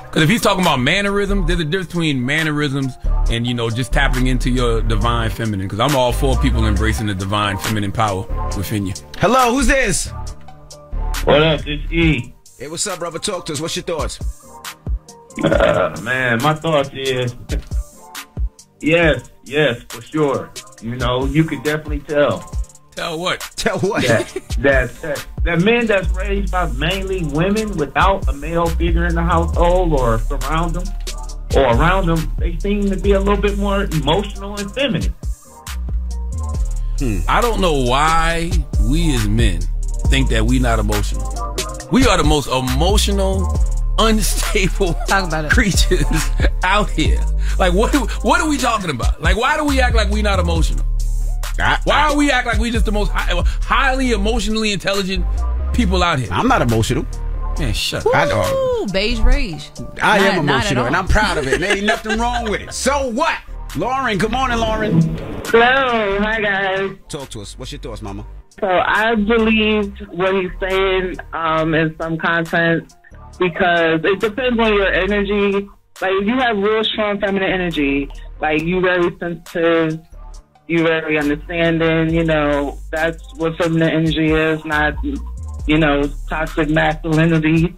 Because if he's talking about mannerisms, there's a difference between mannerisms and, you know, just tapping into your divine feminine. Because I'm all for people embracing the divine feminine power within you. Hello, who's this? What up, this E. Hey, what's up, brother? Talk to us. What's your thoughts? Man, my thoughts is, yes, for sure. You know, you could definitely tell. Tell what? Tell what? That men that's raised by mainly women without a male figure in the household or around them, they seem to be a little bit more emotional and feminine. I don't know why we as men think that we not emotional. We are the most emotional, unstable creatures out here. Like, what are we talking about? Like, why do we act like we not emotional? Why do we act like we just the most highly emotionally intelligent people out here? I'm not emotional. Man, shut up. Ooh, beige rage. I am emotional, and I'm proud of it. And there ain't nothing wrong with it. So what? Lauren, good morning, Lauren. Hello, hi guys. Talk to us. What's your thoughts, mama? So I believe what he's saying in some content, because it depends on your energy. Like, you have real strong feminine energy. Like, you very sensitive. You very understanding, you know, that's what feminine energy is, not, you know, toxic masculinity.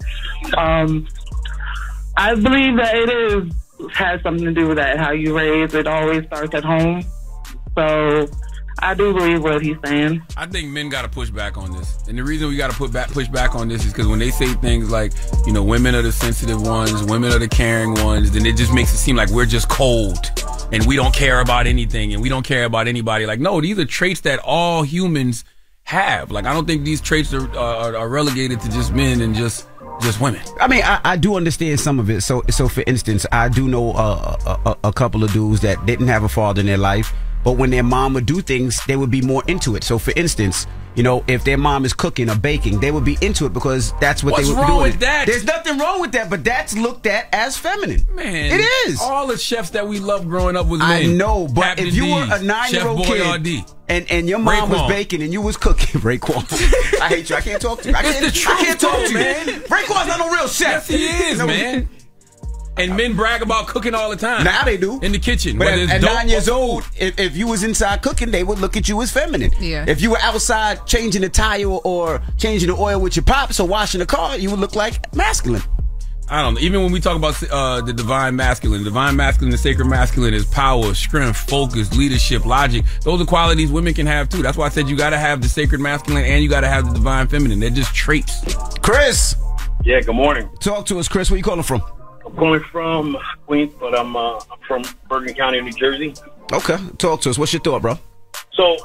I believe that it has something to do with that, how you raise. It always starts at home. So I do believe what he's saying. I think men got to push back on this. And the reason we got to push back on this is because when they say things like, you know, women are the sensitive ones, women are the caring ones, then it just makes it seem like we're just cold and we don't care about anything and we don't care about anybody. Like, no, these are traits that all humans have. Like, I don't think these traits are relegated to just men and just women. I mean, I do understand some of it. So for instance, I do know a couple of dudes that didn't have a father in their life, but when their mom would do things, they would be more into it. So for instance, you know, if their mom is cooking or baking, they would be into it because that's what they would be doing. What's wrong with that? There's nothing wrong with that, but that's looked at as feminine. Man, it is. All the chefs that we love growing up was men. I know, but Captain if you were a D's, 9-year-old Chef kid and your mom was baking and you was cooking, Raekwon, I hate you. I can't talk to you. I can't talk to you, man. Raekwon's not no real chef. Yes, he is, man. And men brag about cooking all the time. Now they do. In the kitchen. But at 9 years old, if you was inside cooking, they would look at you as feminine. Yeah. If you were outside changing the tire or changing the oil with your pops or washing the car, you would look like masculine. I don't know. Even when we talk about the divine masculine, the sacred masculine is power, strength, focus, leadership, logic. Those are qualities women can have too. That's why I said you got to have the sacred masculine and you got to have the divine feminine. They're just traits. Chris. Yeah, good morning. Talk to us, Chris. Where you calling from? I'm calling from Queens, but I'm from Bergen County, New Jersey. Okay. Talk to us. What's your thought, bro? So,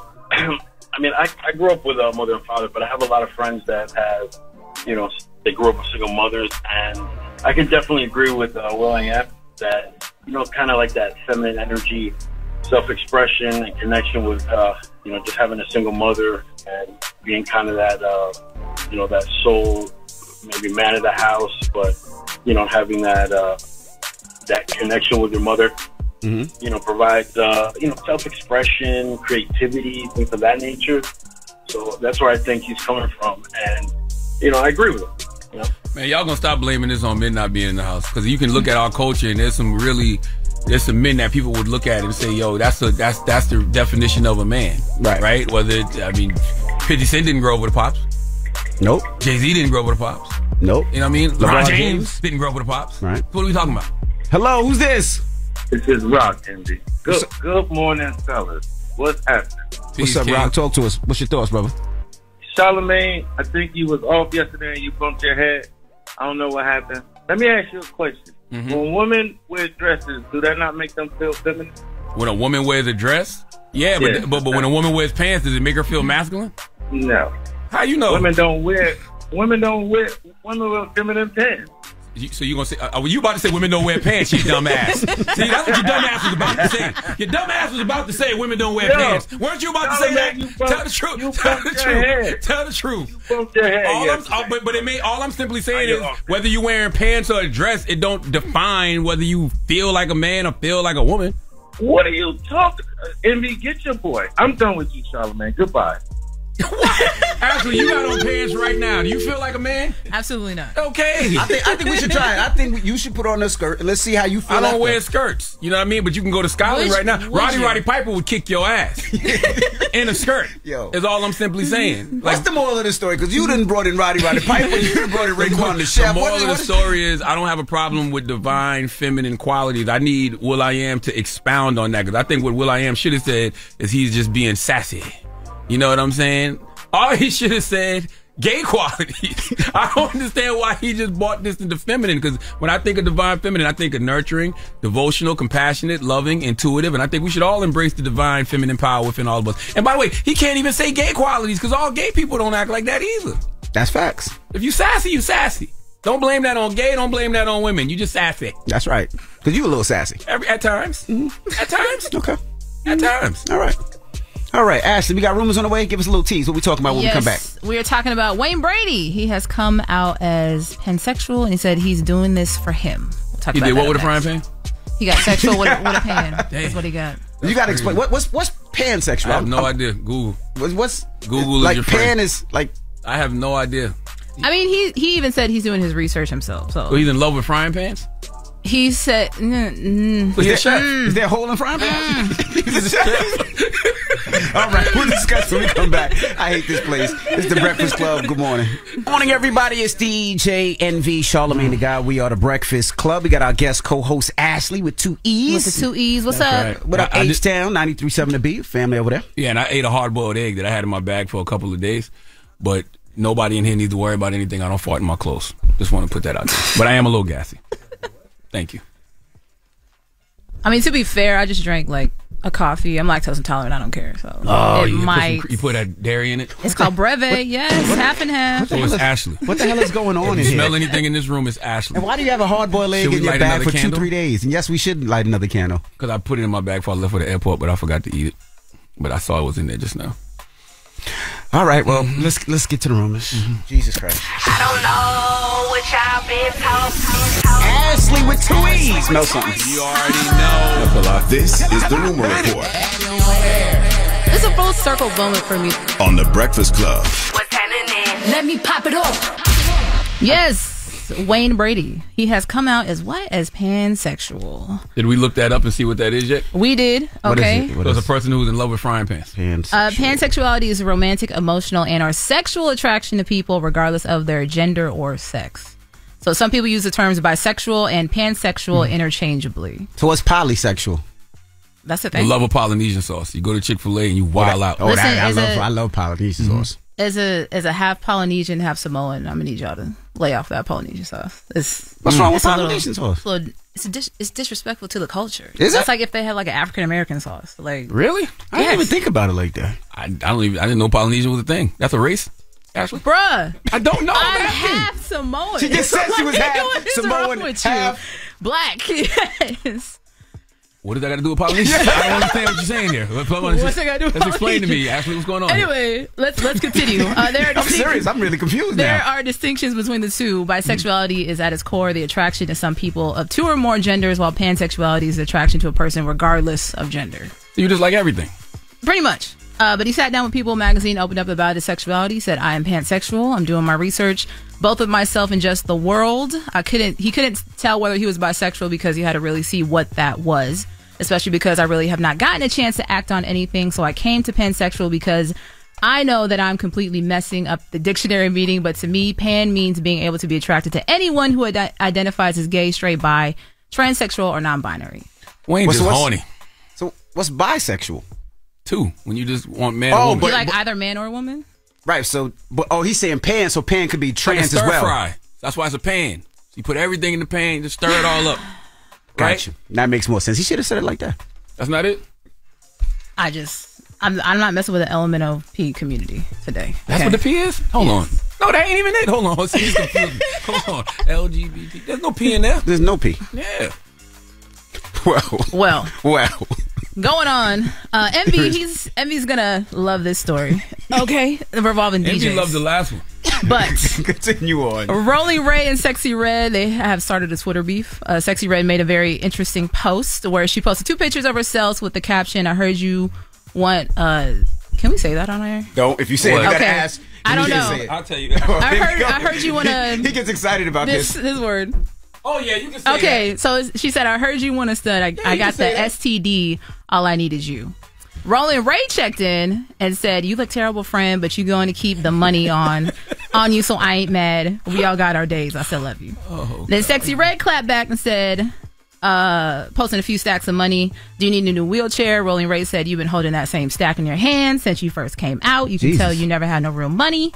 I mean, I grew up with a mother and father, but I have a lot of friends that have, they grew up with single mothers, and I can definitely agree with Will.i.am that, kind of like that feminine energy, self-expression and connection with, just having a single mother and being kind of that, that soul, maybe man of the house, but, having that, that connection with your mother, provides, self-expression, creativity, things of that nature. So that's where I think he's coming from. And, I agree with him. Man, y'all gonna stop blaming this on men not being in the house, because you can look at our culture and there's some men that people would look at and say, yo, that's the definition of a man, right? Whether 50 Cent didn't grow up with a pops. Nope. Jay-Z didn't grow up with a pops. Nope. You know what I mean? LeBron James didn't grow up with a pops. Right. What are we talking about? Hello, who's this? This is Rock, Andy. Good morning, fellas. What's happening? What's up, Rock? Talk to us. What's your thoughts, brother? Charlamagne, I think you was off yesterday and you bumped your head. I don't know what happened. Let me ask you a question. When women wear dresses, do that not make them feel feminine? When a woman wears a dress? Yeah, but when a woman wears pants, does it make her feel masculine? No. How you know? Women wear feminine pants. So you gonna say? Were you about to say women don't wear pants? You dumbass. See, that's what your dumbass was about to say. Your dumbass was about to say women don't wear pants. Weren't you about to say that? Tell the truth. Tell the truth. Tell the truth. You bumped your head. All I'm simply saying is whether you're wearing pants or a dress, it don't define whether you feel like a man or feel like a woman. What are you talking? Envy, get your boy. I'm done with you, Charlamagne. Goodbye. Ashlee, you got on pants right now. Do you feel like a man? Absolutely not. Okay. I think we should try it. I think you should put on a skirt and let's see how you feel. I don't wear skirts. You know what I mean? But you can go to Scotland right now. Roddy Piper would kick your ass in a skirt. Yo, is all I'm simply saying. What's the moral of the story? Because you done brought in Roddy Piper. You done brought in Raekwon the Chef. The moral of the story is I don't have a problem with divine feminine qualities. I need Will.i.am to expound on that, because I think what Will.i.am should have said is he's just being sassy. You know what I'm saying? All he should have said, gay qualities. I don't understand why he just brought this into feminine, because when I think of divine feminine, I think of nurturing, devotional, compassionate, loving, intuitive, and I think we should all embrace the divine feminine power within all of us. And by the way, he can't even say gay qualities, because all gay people don't act like that either. That's facts. If you sassy, you sassy. Don't blame that on gay, don't blame that on women. You just sassy. That's right. Because you a little sassy. At times. At times. Okay. At times. All right, Ashlee, we got rumors on the way. Give us a little tease. What we talking about when we come back? We are talking about Wayne Brady. He has come out as pansexual, and he said he's doing this for him. We'll talk he about did that what with a frying pan? He got sexual with a pan. That's what he got. You got to explain. What's pansexual? I have no idea. Google. What's Google like is your pan friend. is like. I have no idea. I mean, he even said he's doing his research himself. So he's in love with frying pans? He said, Is there a hole in frying pan? All right, we'll discuss when we come back. I hate this place. It's the Breakfast Club. Good morning. Good morning, everybody. It's DJ NV, Charlamagne the Guy. We are the Breakfast Club. We got our guest co-host Ashlee with 2 E's. With the 2 E's. What's up? Right. What up, H-Town, 93.7 The Beat. Family over there. Yeah, and I ate a hard-boiled egg that I had in my bag for a couple of days. But nobody in here needs to worry about anything. I don't fart in my clothes. Just want to put that out there. But I am a little gassy. Thank you. I mean, to be fair, I just drank like a coffee. I'm lactose intolerant. I don't care. So you put that dairy in it? It's called Breve. Yes, half and half. So it's Ashlee. What the hell is going on in here? Smell anything in this room, it's Ashlee. And why do you have a hard-boiled egg in your bag for 2-3 days? And yes, we should light another candle. Because I put it in my bag before I left for the airport, but I forgot to eat it. But I saw it was in there just now. All right, well, let's get to the rumors. Jesus Christ. I don't know what y'all been talking. Ashlee with 2 E's. Smell something. You already know. This is the Rumor Report. It's a full circle moment for me. On the Breakfast Club. What's happening? Let me pop it off. Yes. Wayne Brady. He has come out as what? As pansexual. Did we look that up and see what that is yet? We did. Okay. What is it? So it's a person who's in love with frying pans. Pansexuality is a romantic, emotional, and or sexual attraction to people regardless of their gender or sex. So some people use the terms bisexual and pansexual interchangeably. So what's polysexual? That's the The thing. love of Polynesian sauce. You go to Chick-fil-A and you wild out. Listen, I love Polynesian sauce. As a half Polynesian, half Samoan, I'm gonna need y'all to lay off that Polynesian sauce. What's wrong with Polynesian sauce? It's disrespectful to the culture. Is That's it? like if they had like an African American sauce. Like Really? I didn't even think about it like that. I didn't know Polynesian was a thing. That's a race, Ashlee? Bruh, I don't know. I'm man. half Samoan. She just said she was half What is Samoan, wrong with half- you? Black. Yes. What does that got to do with Polynesian? I don't understand what you're saying here. What's that got to do with Let's explain to me, Polynesian? Ashley, what's going on here? Anyway, let's continue. I'm serious. I'm really confused There now. are distinctions between the two. Bisexuality is at its core the attraction to some people of two or more genders, while pansexuality is the attraction to a person regardless of gender. You just like everything. Pretty much. But he sat down with People magazine, opened up about his sexuality, said, I am pansexual. I'm doing my research, both of myself and just the world. He couldn't tell whether he was bisexual because he had to really see what that was, especially because I really have not gotten a chance to act on anything. So I came to pansexual because I know that I'm completely messing up the dictionary meaning, but to me, pan means being able to be attracted to anyone who identifies as gay, straight, bi, transsexual, or non-binary. Wayne just horny. So what's bisexual? Two, when you just want man or woman. You like either man or woman? Right, so, he's saying pan, so pan could be trans like a as well. fry. That's why it's a pan. So you put everything in the pan, just stir it all up. Right? Gotcha. That makes more sense. He should have said it like that. That's not it? I'm not messing with the LMNOP community today. That's what the P is? Hold on. No, that ain't even it. Hold on. See, hold on. LGBT. There's no P in there. There's no P. Yeah. Well. Going on, Envy's gonna love this story. Okay, revolving DJs. Envy loved the last one. But continue on. Rolling Ray and Sexy Red, they have started a Twitter beef. Sexy Red made a very interesting post where she posted 2 pictures of herself with the caption, I heard you want, can we say that on air? Don't. If you say it, you gotta ask. I don't know. I'll tell you. I heard you want to. He gets excited about this. This word. Oh, yeah, you can say Okay, that. so she said, I heard you want to stud. I got the STD. All I need is you. Rolling Ray checked in and said, you look terrible, friend, but you're going to keep the money on you, so I ain't mad. We all got our days. I still love you. Then Sexy Red clapped back and said, posting a few stacks of money. Do you need a new wheelchair? Rolling Ray said, you've been holding that same stack in your hand since you first came out. You can tell you never had no real money.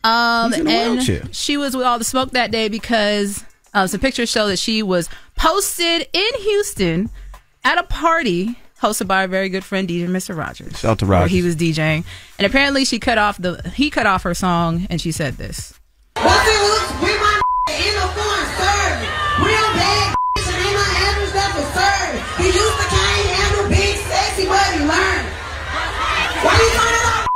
And she was with all the smoke that day because some pictures show that she was posted in Houston at a party hosted by a very good friend, DJ Mr. Rogers. Shout out to Rogers. Where he was DJing. And apparently he cut off her song and she said this. What's it looks? We my in the foreign serving. Real bad and ain't my average that's a serving. He used to can't handle big sexy, but he learned. Why you turn it off?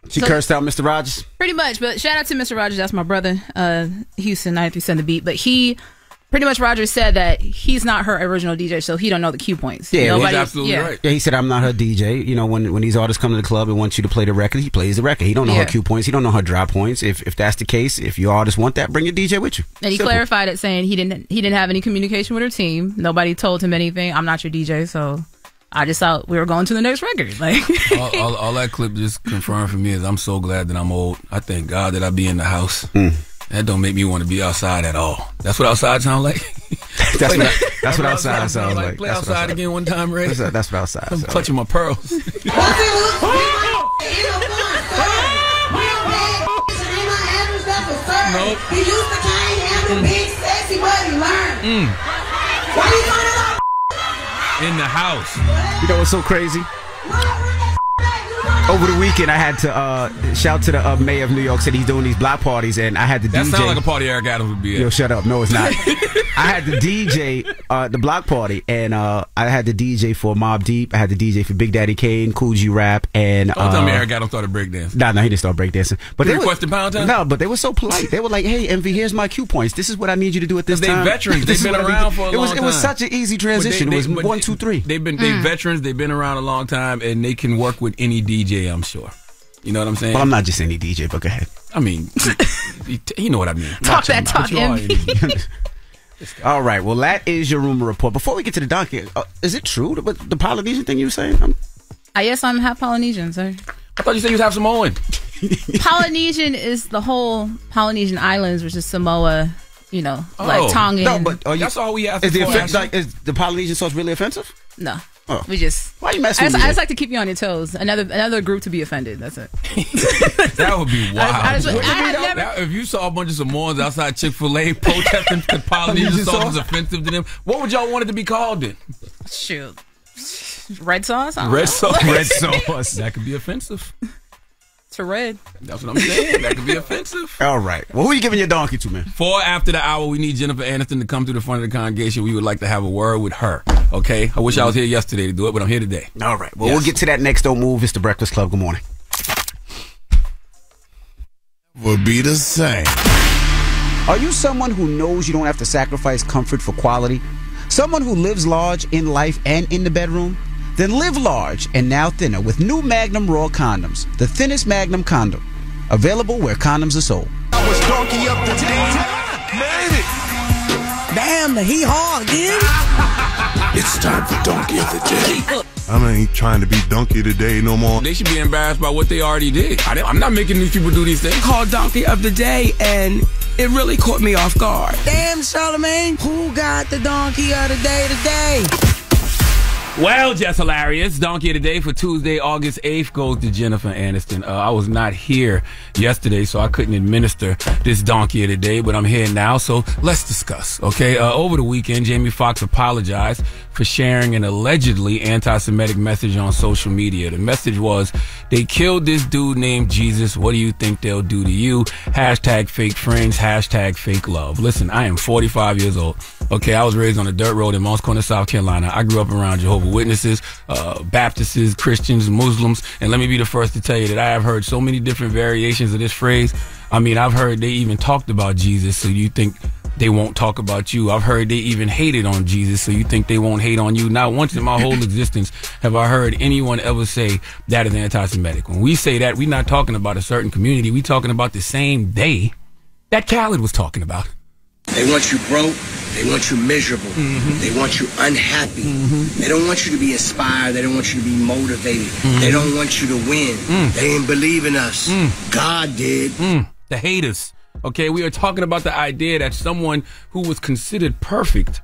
She cursed out Mr. Rogers? Pretty much, but shout out to Mr. Rogers. That's my brother, Houston 93 The Beat. But he, pretty much Rogers said that he's not her original DJ, so he don't know the cue points. Yeah, he's absolutely right. Yeah, he said, I'm not her DJ. You know, when these artists come to the club and want you to play the record, he plays the record. He don't know her cue points. He don't know her drop points. If that's the case, if your artists want that, bring your DJ with you. And he clarified it, saying he didn't have any communication with her team. Nobody told him anything. I'm not your DJ, so I just thought we were going to the next record. Like all that clip just confirmed for me is I'm so glad that I'm old. I thank God that I be in the house. That don't make me want to be outside at all. That's what outside sound like. That's what outside sounds like. Play outside again one time, Ray. That's what outside sounds like. I'm clutching my pearls. Nope. He used to can't handle big sexy, but he learned. Why you turn it off? In the house. You know what's so crazy? Over the weekend, I had to shout to the mayor of New York City. He's doing these block parties, and I had to DJ. That sounds like a party Eric Adams would be at. Yo, shut up. No, it's not. I had to DJ the block party, and I had to DJ for Mobb Deep. I had to DJ for Big Daddy Kane, Cool G Rap, and don't tell me Eric Adams started breakdancing. No, he didn't start breakdancing. But they requested Pound Town? No, but they were so polite. They were like, "Hey, Envy, here's my cue points. This is what I need you to do at this time." They veterans. They've been around for a long time. It was such an easy transition. It was 1, 2, 3. They veterans. They've been around a long time, and they can work with any DJ. I'm sure. You know what I'm saying? Well, I'm not just any DJ, but go ahead. I mean, you know what I mean. Talk that talk, Envy. All right. Well, that is your rumor report. Before we get to the docket, is it true the Polynesian thing you were saying? Yes, I'm half Polynesian, sir. I thought you said you was half Samoan. Polynesian is the whole Polynesian islands, which is Samoa, like Tongan. No, but that's all we asked for. Is the Polynesian sauce really offensive? No. Oh. We just. Why are you messing with me? I just like to keep you on your toes. Another group to be offended. That's it. That would be wild. If you saw a bunch of Samoans outside Chick-fil-A protesting because Polynesian sauce is offensive to them, what would y'all want it to be called then? Shoot. Red sauce? Red sauce. That could be offensive. To red. That's what I'm saying. That could be offensive. All right. Well, who you giving your donkey to, man? 4 after the hour, we need Jennifer Aniston to come to the front of the congregation. We would like to have a word with her. Okay? I wish I was here yesterday to do it, but I'm here today. All right. Well, we'll get to that next. Don't move. It's the Breakfast Club. Good morning. Will be the same. Are you someone who knows you don't have to sacrifice comfort for quality? Someone who lives large in life and in the bedroom? Then live large and now thinner with new Magnum Raw condoms, the thinnest Magnum condom, available where condoms are sold. I was donkey up to today. Made it. Damn, he hard again. It's time for Donkey of the Day. I ain't trying to be donkey today no more. They should be embarrassed by what they already did. I'm not making these people do these things. Called Donkey of the Day, and it really caught me off guard. Damn, Charlamagne, who got the Donkey of the Day today? Well, just hilarious. Donkey of the Day for Tuesday, August 8th goes to Jennifer Aniston. I was not here yesterday, so I couldn't administer this Donkey of the Day, but I'm here now, so let's discuss, okay? Over the weekend, Jamie Foxx apologized for sharing an allegedly anti-Semitic message on social media. The message was, they killed this dude named Jesus. What do you think they'll do to you? Hashtag fake friends, hashtag fake love. Listen, I am 45 years old. Okay, I was raised on a dirt road in Moss Corner, South Carolina. I grew up around Jehovah's Witnesses, Baptists, Christians, Muslims, and let me be the first to tell you that I have heard so many different variations of this phrase. I mean, I've heard they even talked about Jesus, so you think they won't talk about you. I've heard they even hated on Jesus, so you think they won't hate on you. Not once in my whole existence have I heard anyone ever say that is anti-Semitic. When we say that, we're not talking about a certain community. We're talking about the same day that Khaled was talking about. They want you broke. They want you miserable. Mm-hmm. They want you unhappy. Mm-hmm. They don't want you to be inspired. They don't want you to be motivated. Mm-hmm. They don't want you to win. They didn't believe in us. God did. The haters. Okay, we are talking about the idea that someone who was considered perfect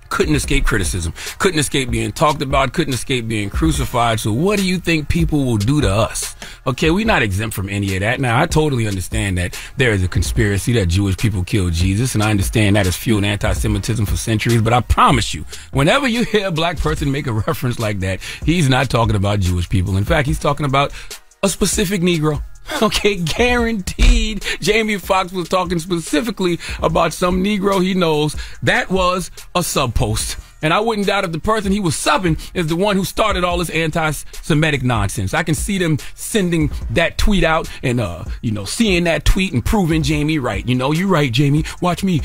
couldn't escape criticism, couldn't escape being talked about, couldn't escape being crucified. So what do you think people will do to us? Okay, we're not exempt from any of that. Now, I totally understand that there is a conspiracy that Jewish people killed Jesus, and I understand that has fueled anti-Semitism for centuries, but I promise you, whenever you hear a black person make a reference like that, he's not talking about Jewish people. In fact, he's talking about a specific Negro. Okay, guaranteed Jamie Foxx was talking specifically about some Negro he knows. That was a sub post. And I wouldn't doubt if the person he was subbing is the one who started all this anti-Semitic nonsense. I can see them sending that tweet out and, seeing that tweet and proving Jamie right. You right, Jamie. Watch me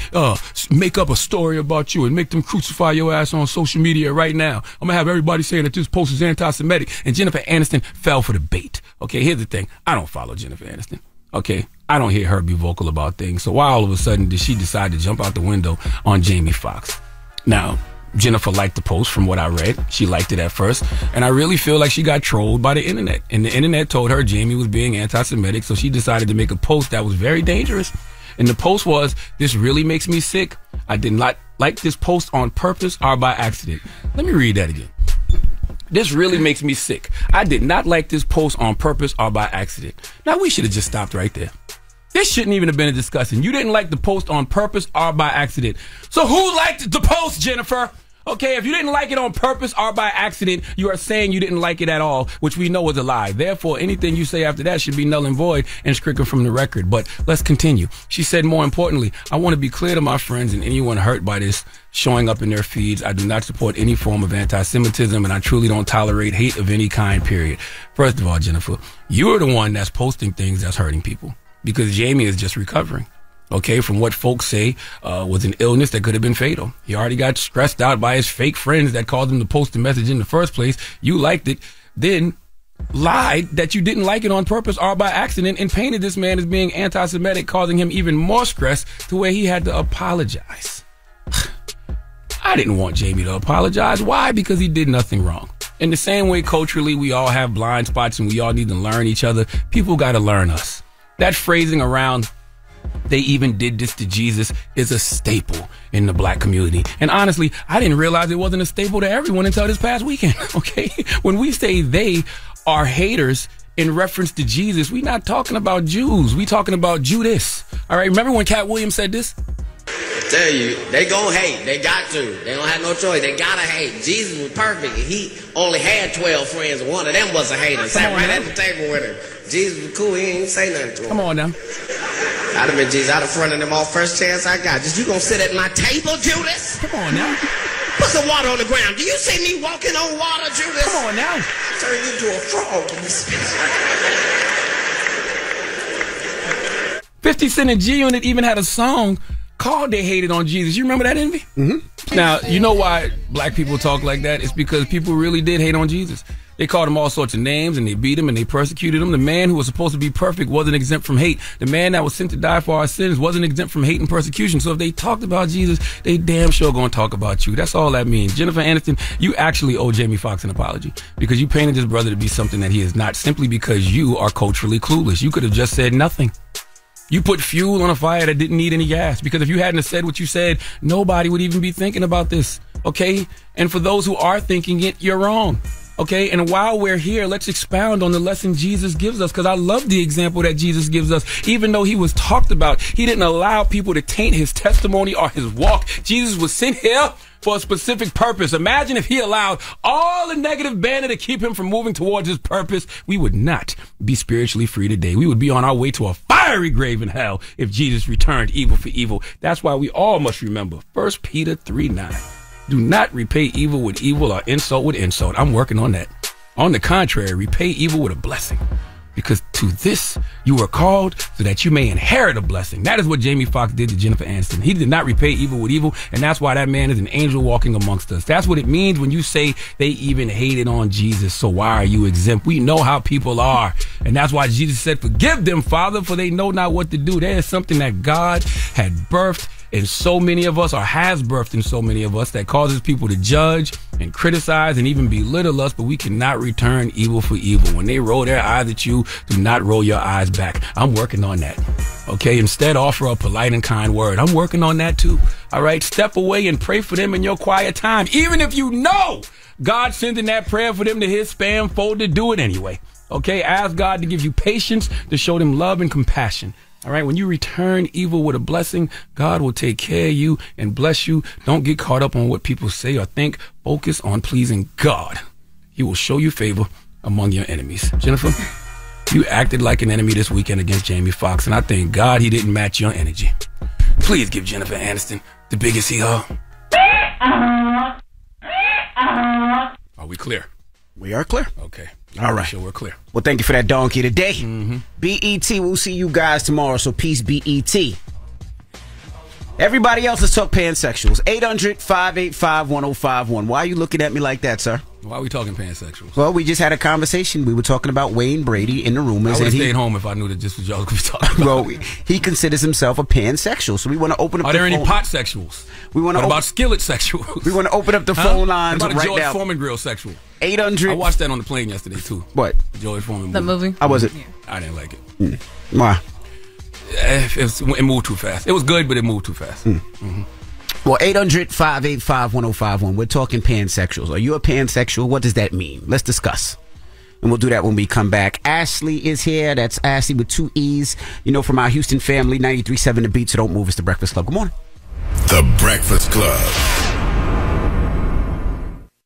make up a story about you and make them crucify your ass on social media right now. I'm going to have everybody saying that this post is anti-Semitic. And Jennifer Aniston fell for the bait. Okay, here's the thing. I don't follow Jennifer Aniston. Okay, I don't hear her be vocal about things. So why all of a sudden did she decide to jump out the window on Jamie Foxx? Now, Jennifer liked the post from what I read. She liked it at first. And I really feel like she got trolled by the internet. And the internet told her Jamie was being anti-Semitic, so she decided to make a post that was very dangerous. And the post was, this really makes me sick. I did not like this post on purpose or by accident. Let me read that again. This really makes me sick. I did not like this post on purpose or by accident. Now, we should have just stopped right there. This shouldn't even have been a discussion. You didn't like the post on purpose or by accident. So who liked the post, Jennifer? Okay, if you didn't like it on purpose or by accident, you are saying you didn't like it at all, which we know is a lie. Therefore, anything you say after that should be null and void and stricken from the record. But let's continue. She said, more importantly, I want to be clear to my friends and anyone hurt by this showing up in their feeds. I do not support any form of anti-Semitism, and I truly don't tolerate hate of any kind, period. First of all, Jennifer, you are the one that's posting things that's hurting people because Jamie is just recovering. Okay, from what folks say was an illness that could have been fatal. He already got stressed out by his fake friends that caused him to post the message in the first place. You liked it, then lied that you didn't like it on purpose or by accident and painted this man as being anti-Semitic, causing him even more stress to where he had to apologize. I didn't want Jamie to apologize. Why? Because he did nothing wrong. In the same way, culturally, we all have blind spots and we all need to learn each other. People got to learn us. That phrasing around, they even did this to Jesus, is a staple in the black community. And honestly, I didn't realize it wasn't a staple to everyone until this past weekend, okay? When we say they are haters in reference to Jesus, we're not talking about Jews. We talking about Judas. All right, remember when Cat Williams said this? I tell you, they gonna hate. They got to. They don't have no choice. They gotta hate. Jesus was perfect. He only had 12 friends, and one of them was a hater. Sat right at the table with him. Jesus was cool. He ain't even say nothing to him. Come on now. I'd have been Jesus. I'd have fronted them all first chance I got. Just you gonna sit at my table, Judas? Come on now. Put some water on the ground. Do you see me walking on water, Judas? Come on now. Turn you into a frog. 50 Cent and G-Unit even had a song called They Hated on Jesus. You remember that, Envy? Mm-hmm. Now, you know why black people talk like that? It's because people really did hate on Jesus. They called him all sorts of names, and they beat him, and they persecuted him. The man who was supposed to be perfect wasn't exempt from hate. The man that was sent to die for our sins wasn't exempt from hate and persecution. So if they talked about Jesus, they damn sure gonna talk about you. That's all that means. Jennifer Aniston, you actually owe Jamie Foxx an apology because you painted this brother to be something that he is not simply because you are culturally clueless. You could have just said nothing. You put fuel on a fire that didn't need any gas, because if you hadn't have said what you said, nobody would even be thinking about this, okay? And for those who are thinking it, you're wrong, okay? And while we're here, let's expound on the lesson Jesus gives us, because I love the example that Jesus gives us. Even though he was talked about, he didn't allow people to taint his testimony or his walk. Jesus was sent here for a specific purpose. Imagine if he allowed all the negative banner to keep him from moving towards his purpose. We would not be spiritually free today. We would be on our way to a fiery grave in hell if Jesus returned evil for evil. That's why we all must remember 1 Peter 3:9. Do not repay evil with evil or insult with insult. I'm working on that. On the contrary, repay evil with a blessing. Because to this you were called so that you may inherit a blessing. That is what Jamie Foxx did to Jennifer Aniston. He did not repay evil with evil, and that's why that man is an angel walking amongst us. That's what it means when you say they even hated on Jesus, so why are you exempt? We know how people are, and that's why Jesus said, forgive them, Father, for they know not what to do. There is something that God had birthed in so many of us, or has birthed in so many of us, that causes people to judge and criticize and even belittle us, but we cannot return evil for evil. When they roll their eyes at you, do not roll your eyes back. I'm working on that. Okay, instead offer a polite and kind word. I'm working on that too. All right, step away and pray for them in your quiet time. Even if you know God sending that prayer for them to his spam folder, do it anyway. Okay, ask God to give you patience, to show them love and compassion. All right, when you return evil with a blessing, God will take care of you and bless you. Don't get caught up on what people say or think. Focus on pleasing God. He will show you favor among your enemies. Jennifer, you acted like an enemy this weekend against Jamie Foxx, and I thank God he didn't match your energy. Please give Jennifer Aniston the biggest hee-haw. Are we clear? We are clear. Okay. All right. Sure, we're clear. Well, thank you for that donkey today. BET, we'll see you guys tomorrow, so peace, BET. Everybody else, let's talk pansexuals. 800-585-1051. Why are you looking at me like that, sir? Why are we talking pansexuals? Well, we just had a conversation. We were talking about Wayne Brady in the rumors. I would have stayed home if I knew that this was y'all going to be talking about. Well, he considers himself a pansexual, so we want to open up Are the there phone. any pot sexuals? What about skillet sexuals? We want to open up the phone lines What about right a George now. Foreman grill sexual? 800. I watched that on the plane yesterday, too. What? George Foreman The movie? How was it? I didn't like it. Why? It moved too fast. It was good, but it moved too fast. Well, 800-585-1051. We're talking pansexuals. Are you a pansexual? What does that mean? Let's discuss. And we'll do that when we come back. Ashlee is here. That's Ashlee with 2 E's. You know, from our Houston family, 93.7 The Beat. So don't move. It's The Breakfast Club. Good morning. The Breakfast Club.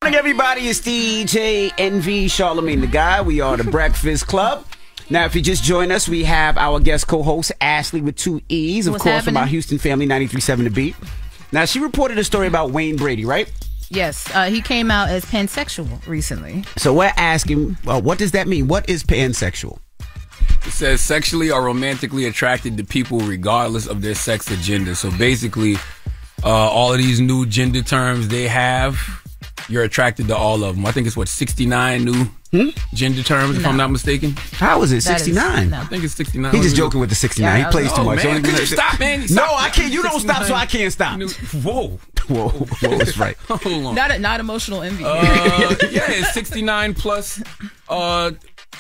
Good morning, everybody. It's DJ NV Charlamagne the Guy. We are The Breakfast Club. Now, if you just joined us, we have our guest co-host, Ashlee with 2 E's. Of What's course, happening? from our Houston family, 93.7 The Beat. Now, she reported a story about Wayne Brady, right? Yes, he came out as pansexual recently. So we're asking, well, what does that mean? What is pansexual? It says sexually or romantically attracted to people regardless of their sex or gender. So basically, all of these new gender terms they have, you're attracted to all of them. I think it's 69 new gender terms, if I'm not mistaken. How is it 69? I think it's 69. He's just joking with the 69. He plays too much. Man, could you stop, man? No, I can't. You don't stop, so I can't stop. Whoa. That's right. Hold on. Not emotional envy. Yeah, it's 69 plus.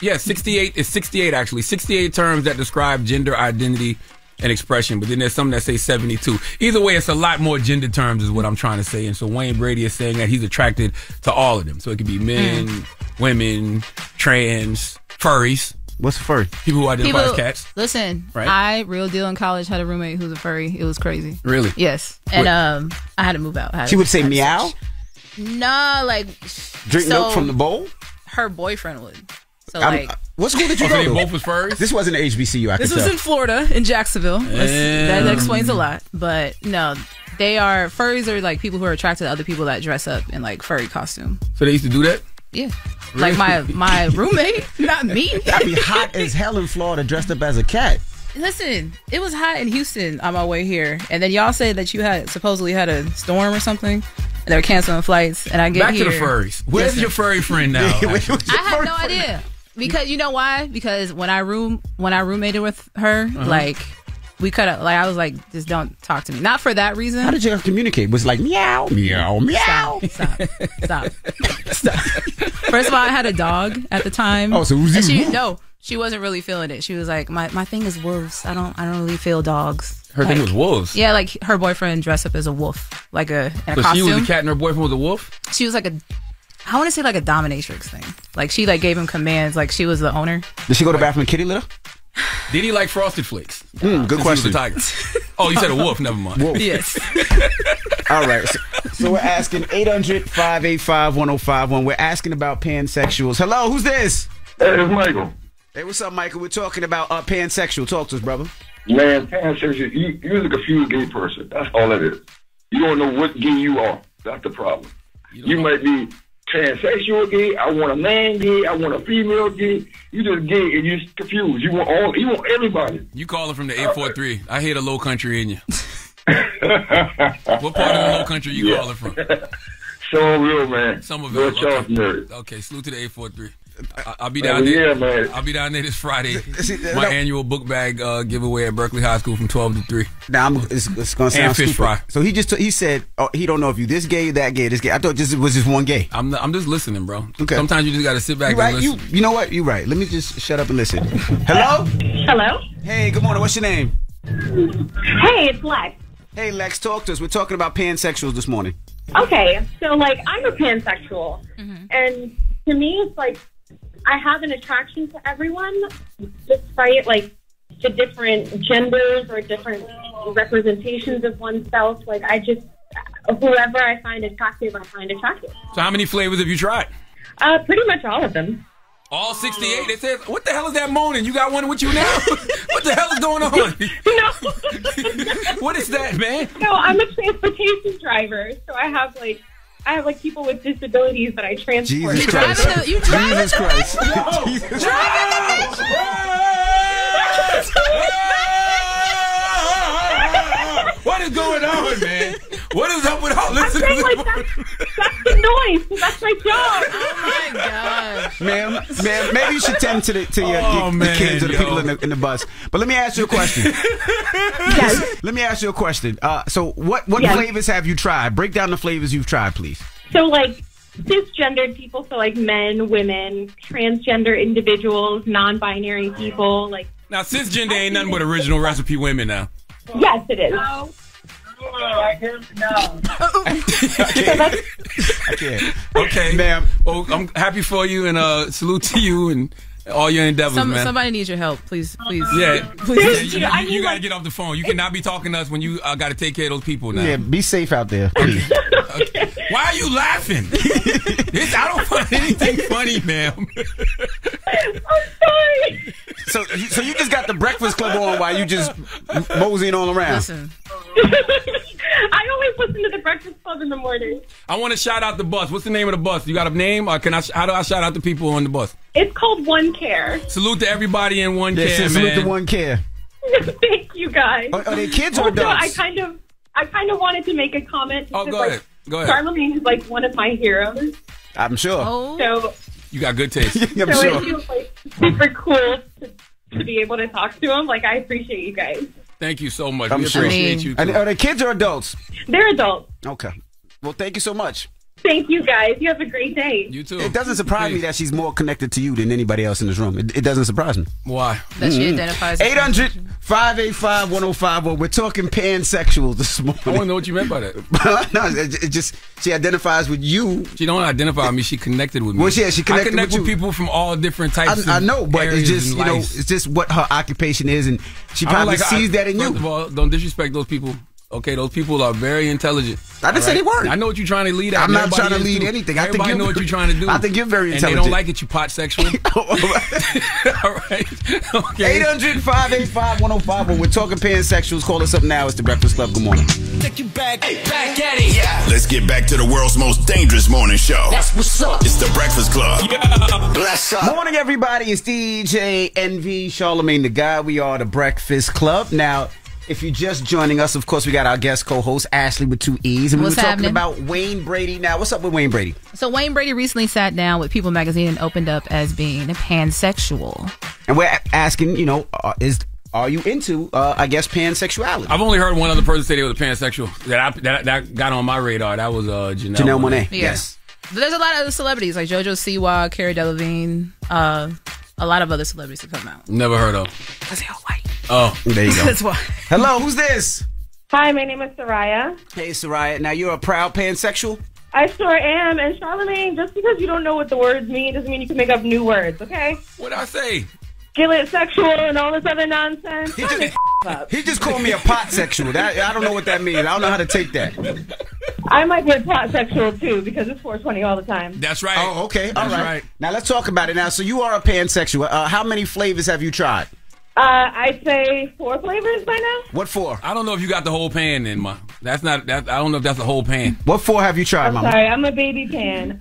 68. It's 68 actually. 68 terms that describe gender identity and expression, but then there's some that say 72. Either way, it's a lot more gender terms is what I'm trying to say. And so Wayne Brady is saying that he's attracted to all of them. So it could be men, women, trans, furries. What's a furry? People who identify as cats. Listen, Right? I, real deal in college, had a roommate who's a furry. It was crazy. Really? Yes. And I had to move out. She would say meow? No, like... Drink milk from the bowl? Her boyfriend would. So, what school did you go to? They both was furries? This wasn't an HBCU, This was in Florida, in Jacksonville. That explains a lot. But no, they are... Furries are like people who are attracted to other people that dress up in like furry costume. So they used to do that? Yeah. Like my roommate, not me. That'd be hot as hell in Florida dressed up as a cat. Listen, it was hot in Houston on my way here. And then y'all say that you supposedly had a storm or something. And they were canceling flights. And I get Back here. to the furries. Where's your furry friend now? I have no idea. Because you know why? Because when I roommated with her, like we cut up. Like I was like, just don't talk to me. Not for that reason. How did you communicate? Was it like meow, meow, meow? Stop. First of all, I had a dog at the time. Oh, so it was she wasn't really feeling it. She was like, my thing is wolves. I don't really feel dogs. Her thing was wolves. Yeah, like her boyfriend dressed up as a wolf, like in a costume. She was a cat and her boyfriend was a wolf. She was like I want to say like a dominatrix thing. Like she like gave him commands. Like she was the owner. Did she go to the bathroom with kitty litter? Did he like Frosted Flakes? Good question. He was a tiger. Oh, you said a wolf. Never mind. Wolf. Yes. All right. So we're asking 800-585-1051. We're asking about pansexuals. Hello, who's this? Hey, it's Michael. Hey, what's up, Michael? We're talking about pansexual. Talk to us, brother. Man, pansexual, you're a confused gay person. That's all it is. You don't know what gay you are. That's the problem. You might be transsexual gay. I want a man gay. I want a female gay. You just gay and you're confused. You want everybody. You calling from the 843. I hear the low country in you. What part of the low country you calling from? Somerville, man. Somerville. Okay, salute to the 843. I'll be down there. Yeah, man. I'll be down there this Friday. My annual book bag giveaway at Berkeley High School from 12 to 3. Now it's gonna sound and fish stupid. fry. So he said he don't know if you this gay, that gay, this gay. I thought it was just one gay. I'm just listening, bro. Okay. Sometimes you just gotta sit back and listen. You know what? You're right. Let me just shut up and listen. Hello. Hello. Hey, good morning. What's your name? Hey, it's Lex. Hey, Lex, talk to us. We're talking about pansexuals this morning. Okay, so like I'm a pansexual, and to me it's like I have an attraction to everyone, despite like the different genders or different representations of oneself. Like whoever I find attractive, I find attractive. So how many flavors have you tried? Pretty much all of them. All 68? It says, what the hell is that moaning? You got one with you now? What the hell is going on? No. What is that, man? No, I'm a transportation driver, so I have people with disabilities that I transport. Jesus Christ. You drive Jesus Christ. What is going on, man? What is up with all this? I'm saying, like, that's the noise. That's my job. Oh my gosh, ma'am, maybe you should tend to your kids or the people in the bus. But let me ask you a question. Yes. Let me ask you a question. So what flavors have you tried? Break down the flavors you've tried, please. So like cisgendered people, so like men, women, transgender individuals, non-binary people, like. Now cisgender ain't nothing but original recipe women now. Yes, it is. No. I can't. Okay, ma'am. Well, I'm happy for you and salute to you and all your endeavors, man. Somebody needs your help, please. Yeah, please. You gotta get off the phone. You cannot be talking to us when you got to take care of those people now. Yeah, be safe out there, please. Okay. Why are you laughing? I don't find anything funny, ma'am. I'm sorry. So you just got the Breakfast Club on while you just moseying all around. Listen. I always listen to the Breakfast Club in the morning. I want to shout out the bus. What's the name of the bus? You got a name? Or how do I shout out the people on the bus? It's called One Care. Salute to everybody in One Care, man. Salute to One Care. Thank you, guys. Are they kids or also, adults? I kind of wanted to make a comment. Oh, go ahead. Go ahead. Charlamagne is like one of my heroes. I'm sure. So You got good taste. I'm so sure. it feels like super cool to be able to talk to him. Like, I appreciate you guys. Thank you so much. I'm We sure. appreciate you, too. And are they kids or adults? They're adults. Okay. Well, thank you so much. Thank you, guys. You have a great day. You too. It doesn't surprise me that she's more connected to you than anybody else in this room. It doesn't surprise me. Why? That she identifies as 800-585-1055. We're talking pansexual this morning. I want to know what you meant by that. No, it just, she identifies with you. She don't identify with me. She connected with me. Well, yeah, she connected I connect with with you. people from all different types I know, but it's areas just, in you know, life. it's just what her occupation is, and she I don't probably like- sees that in First you. of all, don't disrespect those people. Okay, those people are very intelligent. I didn't say they weren't. I know what you're trying to lead at. I'm not Everybody trying to is, lead too. anything. I think Everybody you're- know what you're trying to do. I think you're very And they intelligent. don't like it, you pot sexual. All right. Okay. 800-585-1055. We're talking pansexuals. Call us up now. It's the Breakfast Club. Good morning. Take you back at it. Yeah. Let's get back to the world's most dangerous morning show. That's what's up. It's the Breakfast Club. Bless up. Morning, everybody. It's DJ NV, Charlamagne the Guy. We are the Breakfast Club. Now, if you're just joining us, of course, we got our guest co-host, Ashlee with 2 E's. And we were What's talking happening? about Wayne Brady. Now, what's up with Wayne Brady? So Wayne Brady recently sat down with People magazine and opened up as being pansexual. And we're asking, you know, are you into, I guess, pansexuality? I've only heard one other person say they was a pansexual that got on my radar. That was Janelle Monáe. Yes. But there's a lot of other celebrities like JoJo Siwa, Cara Delevingne, a lot of other celebrities that come out. Never heard of. Because they're all white. Oh, there you go. That's why. Hello, who's this? Hi, my name is Soraya. Hey, Soraya. Now, you're a proud pansexual? I sure am. And Charlamagne, just because you don't know what the words mean doesn't mean you can make up new words, okay? What'd I say? Skillet sexual and all this other nonsense. He just called me a pot sexual. I don't know what that means. I don't know how to take that. I might be a pot sexual too because it's 420 all the time. That's right. Oh, okay. All That's right. Now, let's talk about it now. So, you are a pansexual. How many flavors have you tried? I'd say 4 flavors by now. What 4? I don't know if you got the whole pan in, ma. That's not. I don't know if that's the whole pan. What 4 have you tried, I'm Mama? sorry, I'm a baby pan.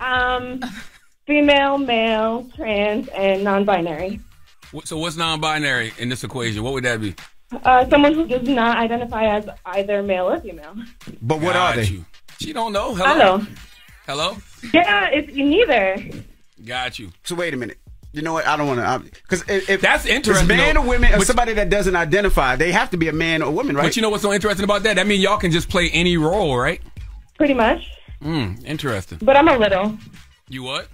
Female, male, trans, and non-binary. So what's non-binary in this equation? What would that be? Someone who does not identify as either male or female. But what are they? You. She don't know. Hello. I know. Hello. Yeah, it's neither. Got you. So wait a minute. You know what? I don't want to. Because if that's interesting, man though. or women, or But- somebody that doesn't identify, they have to be a man or woman, right? But you know what's so interesting about that? That means y'all can just play any role, right? Pretty much. Interesting. But I'm a little. You what?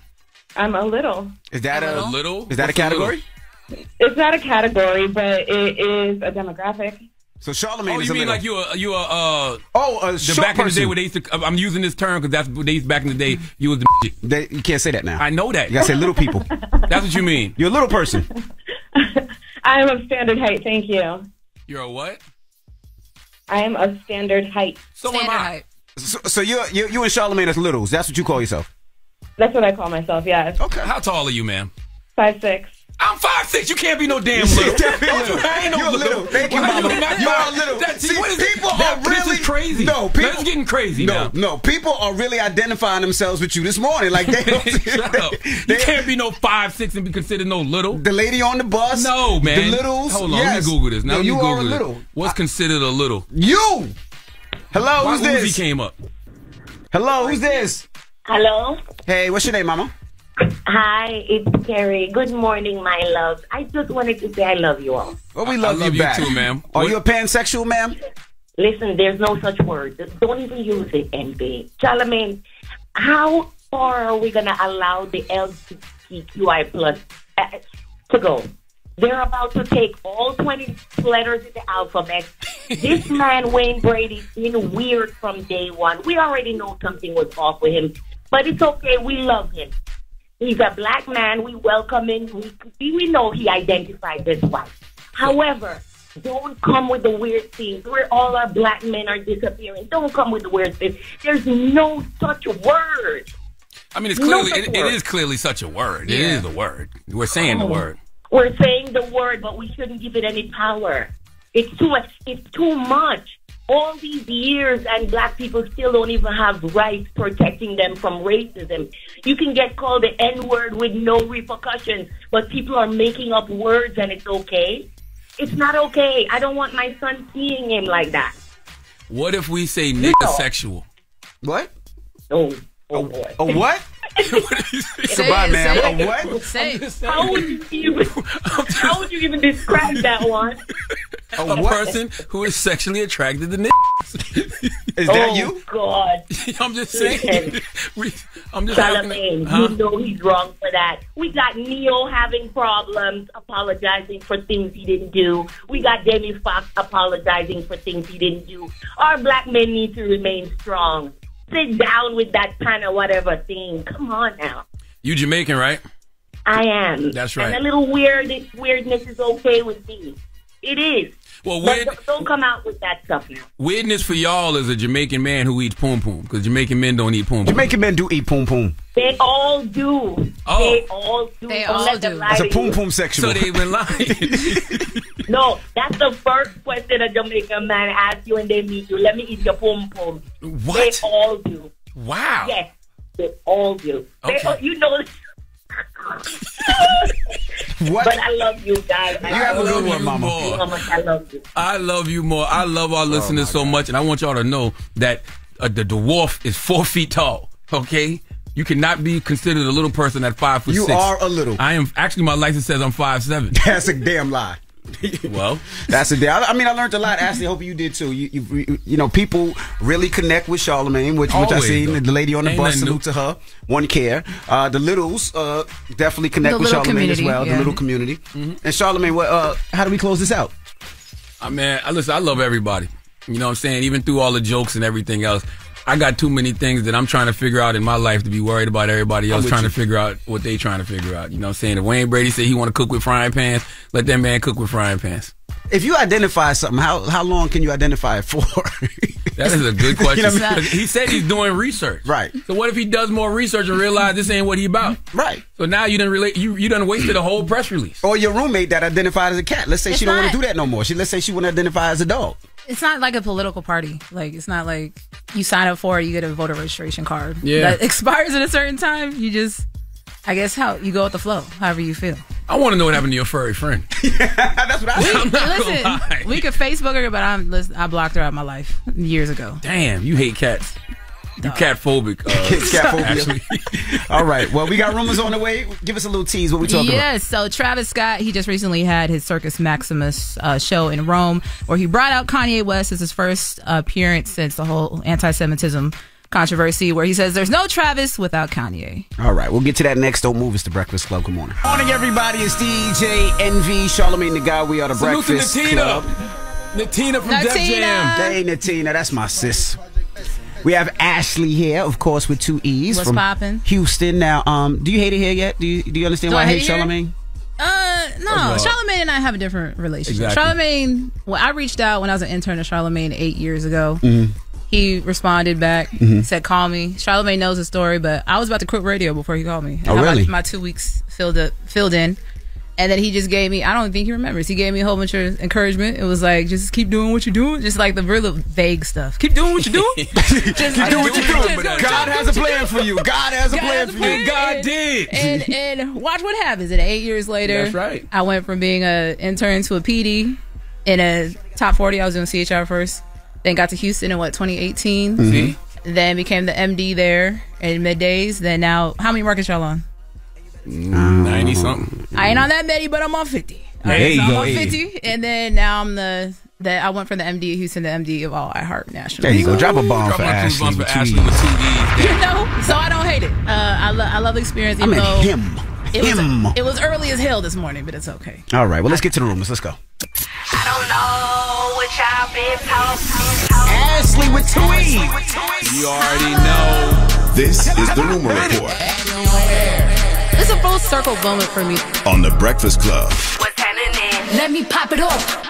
I'm a little. Is that a little? Is that a category? It's not a category, but it is a demographic. So Charlamagne Oh, is you a mean little. like you a the short back in the person. day where they used to. I'm using this term because that's what they used back in the day. You was the. You can't say that now. I know that. You gotta say little people. That's what you mean. You're a little person. I am of standard height, thank you. You're a what? I am of standard height. So am I. So you and Charlamagne as littles. That's what you call yourself. That's what I call myself, yes. Okay. How tall are you, ma'am? 5'6". I'm 5'6". You can't be no damn little. I ain't no You're little. Thank you, Why Mama. you not You are five- little. That- See, what is people it? are This really is crazy. No, people. That's getting crazy now. No, people are really identifying themselves with you this morning. Like they don't. Shut up. You can't be no 5'6" and be considered no little. The lady on the bus. No, man. The littles. Hold on, yes. let me Google this. Now No, let me you Google are a this. little. What's considered a little? You. Hello, Why who's this? Uzi came up. Hello, who's this? Hello. Hey, what's your name, Mama? Hi, it's Carrie. Good morning, my love. I just wanted to say I love you all. Well, we love, love you back. too, ma'am. Are you a pansexual, ma'am? Listen, there's no such word. Don't even use it, NB. Charlamagne, how far are we going to allow the LGBTQI plus to go? They're about to take all 20 letters in the alphabet. This man, Wayne Brady, been weird from day one. We already know something was off with him, but it's okay. We love him. He's a black man. We welcome him. We know he identified this white. However, don't come with the weird things where all our black men are disappearing. Don't come with the weird things. There's no such word. I mean, it's No clearly such it word. is clearly such a word. It is a word. We're saying the word. We're saying the word, but we shouldn't give it any power. It's too much. It's too much. All these years, and black people still don't even have rights protecting them from racism. You can get called the N-word with no repercussions, but people are making up words and it's okay. It's not okay. I don't want my son seeing him like that. What if we say nigga sexual? What? Oh boy. A what? Goodbye, ma'am. A what? How would you even describe that one? A person who is sexually attracted to niggas. Is that you? God. I'm just saying. I'm just Charlamagne, you know he's wrong for that. We got Neo having problems, apologizing for things he didn't do. We got Demi Fox apologizing for things he didn't do. Our black men need to remain strong. Sit down with that kind of whatever thing. Come on now. You Jamaican, right? I am. That's right. And a little weirdness is okay with me. It is. Well, but don't come out with that stuff now. Weirdness for y'all is a Jamaican man who eats poom poom, because Jamaican men don't eat poom poom. Jamaican men do eat poom poom. They all do. Oh. They all do. They Don't all let them do. lie It's a to poom you. poom sexual. So they've been lying. No, that's the first question a Jamaican man asks you when they meet you. Let me eat your poom poom. What? They all do. Wow. Yes, they all do. Okay. You know. What? But I love you guys. You have a good one, Mama. How much I love you. I love you more. I love our listeners so much, and I want y'all to know that the dwarf is 4 feet tall. Okay, you cannot be considered a little person at 5'6". You are a little. I am actually. My license says I'm 5'7". That's a damn lie. Well, that's a damn. I mean, I learned a lot. Ashley, I hope you did too. You know, people really connect with Charlamagne, which I seen. The lady on the bus, salute to her. One care. The littles definitely connect with Charlamagne as well. Yeah. The little community. And Charlamagne, how do we close this out? Man, listen, I love everybody. You know what I'm saying? Even through all the jokes and everything else, I got too many things that I'm trying to figure out in my life to be worried about everybody else trying to figure out what they trying to figure out. You know what I'm saying? If Wayne Brady said he want to cook with frying pans, let that man cook with frying pans. If you identify something, how long can you identify it for? That is a good question. You know what I mean? He said he's doing research. Right. So what if he does more research and realize this ain't what he about? Right. So now you done wasted a whole press release. Or your roommate that identified as a cat. Let's say she don't want to do that no more. Let's say she want to identify as a dog. It's not like a political party. Like, it's not like you sign up for it, you get a voter registration card. Yeah. That expires at a certain time. You just, I guess, you go with the flow, however you feel. I want to know what happened to your furry friend. That's what I I'm not gonna lie. We could Facebook her, but I blocked her out of my life years ago. Damn, you hate cats. You cat phobic. Catphobia. All right. Well, we got rumors on the way. Give us a little tease. What we talking about? Yes. So Travis Scott, he just recently had his Circus Maximus show in Rome, where he brought out Kanye West as his first appearance since the whole anti-Semitism controversy, where he says there's no Travis without Kanye. All right. We'll get to that next. Don't move. It's the Breakfast Club. Good morning. Morning, everybody. It's DJ NV, Charlamagne the Guy. We are the Salute Breakfast to Natina. Club. Natina from Def Jam. Hey, Natina. That's my sis. We have Ashlee here, of course, with 2 E's. What's from poppin'? Houston. Now, do you hate it here yet? Do you understand why I hate Charlamagne? No, Charlamagne and I have a different relationship. Exactly. Charlamagne, I reached out when I was an intern to Charlamagne 8 years ago. He responded back, said, call me. Charlamagne knows the story, but I was about to quit radio before he called me. Oh, really? My 2 weeks filled in. And then he just gave me, I don't think he remembers, he gave me a whole bunch of encouragement. It was like, just keep doing what you're doing. Just like the real vague stuff. Keep doing what you're doing. Just do what you're doing. God has a plan for you. God has a plan for you. God did. And watch what happens. And 8 years later, That's right. I went from being an intern to a PD in a top 40. I was doing CHR first. Then got to Houston in 2018. Then became the MD there in middays. Then now, how many markets y'all on? 90 something. I ain't on that many, but I'm on 50. There you I'm go. on 50, and then now I'm I went from the MD of Houston to MD of all iHeart National. There you go. Drop a bomb Drop for my 2 Ashlee. bombs for with 2 Ashlee with 2 E's. You know, so I don't hate it. I love the experience, even though it was early as hell this morning, but it's okay. All right. Well, let's get to the rumors. Let's go. I don't know what y'all been talking. Ashlee with 2 E's. You already know. This is the Rumor Report It's a full circle moment for me. on the Breakfast Club. What's happening? Let me pop it off.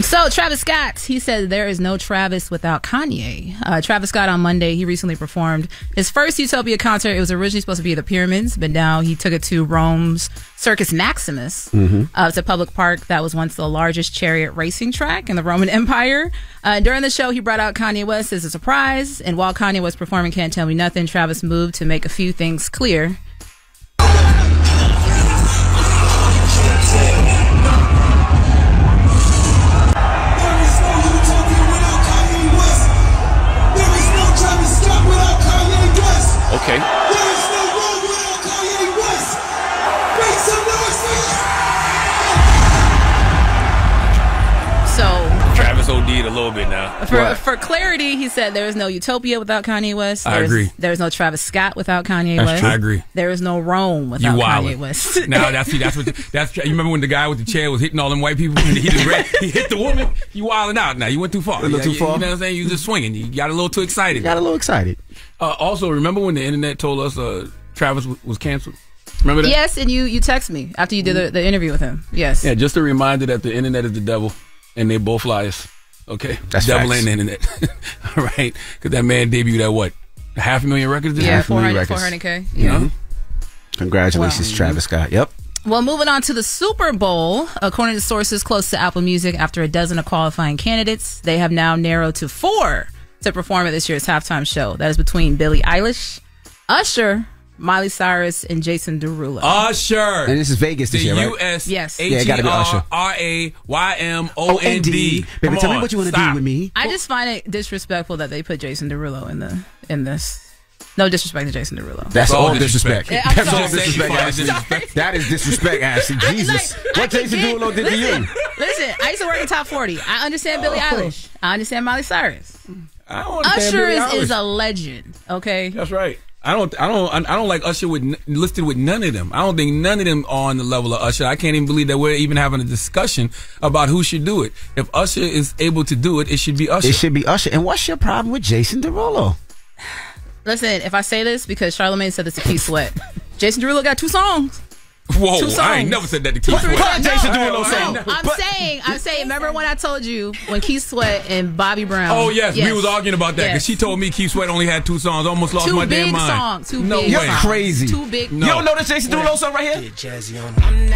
So Travis Scott, he said there is no Travis without Kanye. Travis Scott on Monday, he recently performed his first Utopia concert. It was originally supposed to be at the Pyramids, but now he took it to Rome's Circus Maximus. It's a public park that was once the largest chariot racing track in the Roman Empire. During the show, he brought out Kanye West as a surprise. And while Kanye was performing Can't Tell Me Nothing, Travis moved to make a few things clear. for clarity, he said there is no Utopia without Kanye West. I agree. There's no Travis Scott without Kanye That's West. true. I agree. There is no Rome without Kanye West. Now that's you remember when the guy with the chair was hitting all them white people and he hit the woman? You wilding out now. You went too far. A little too far. You know what I'm saying? You just swinging. You got a little too excited. Also, remember when the internet told us Travis was canceled? Remember that? Yes, and you text me after you did the interview with him. Yes. Yeah, just a reminder that the internet is the devil and they both liars. Okay? That's devil facts. and the internet. All right? Because that man debuted at what? 500,000 records? This Yeah, year? 400K. Yeah. Congratulations, Travis Scott. Yep. Well, moving on to the Super Bowl. According to sources close to Apple Music, after a dozen of qualifying candidates, they have now narrowed to 4 to perform at this year's halftime show. That is between Billie Eilish, Usher, Miley Cyrus, and Jason Derulo. Usher. And this is Vegas this year, right? Yes. Yeah, it gotta be Usher. USHERRAYMOND. Baby, tell me what you want to do with me. I just find it disrespectful that they put Jason Derulo in this. No disrespect to Jason Derulo. That's all disrespect. Yeah, I'm That's sorry. all disrespect, Ashley. That is disrespect, Ashley. Jesus. What Jason Derulo did to you? Listen, I used to work in Top 40. I understand Billie Eilish. I understand Miley Cyrus. I don't understand Usher Billie Eilish. is a legend. Okay. That's right. I don't like Usher listed with none of them. I don't think none of them are on the level of Usher. I can't even believe that we're even having a discussion about who should do it. If Usher is able to do it, it should be Usher. It should be Usher. And what's your problem with Jason Derulo? Listen, if I say this because Charlamagne said this to Keith Sweat, Jason Derulo got 2 songs. Whoa, 2 songs. I ain't never said that to Keith Sweat. Jason Derulo song. No, I'm saying. Remember when I told you when Keith Sweat and Bobby Brown? Oh yes, we was arguing about that because she told me Keith Sweat only had 2 songs. I almost lost 2 my big damn mind. songs. 2 No big way. songs. Crazy. 2 big. No. You don't know this Jason Derulo song right here?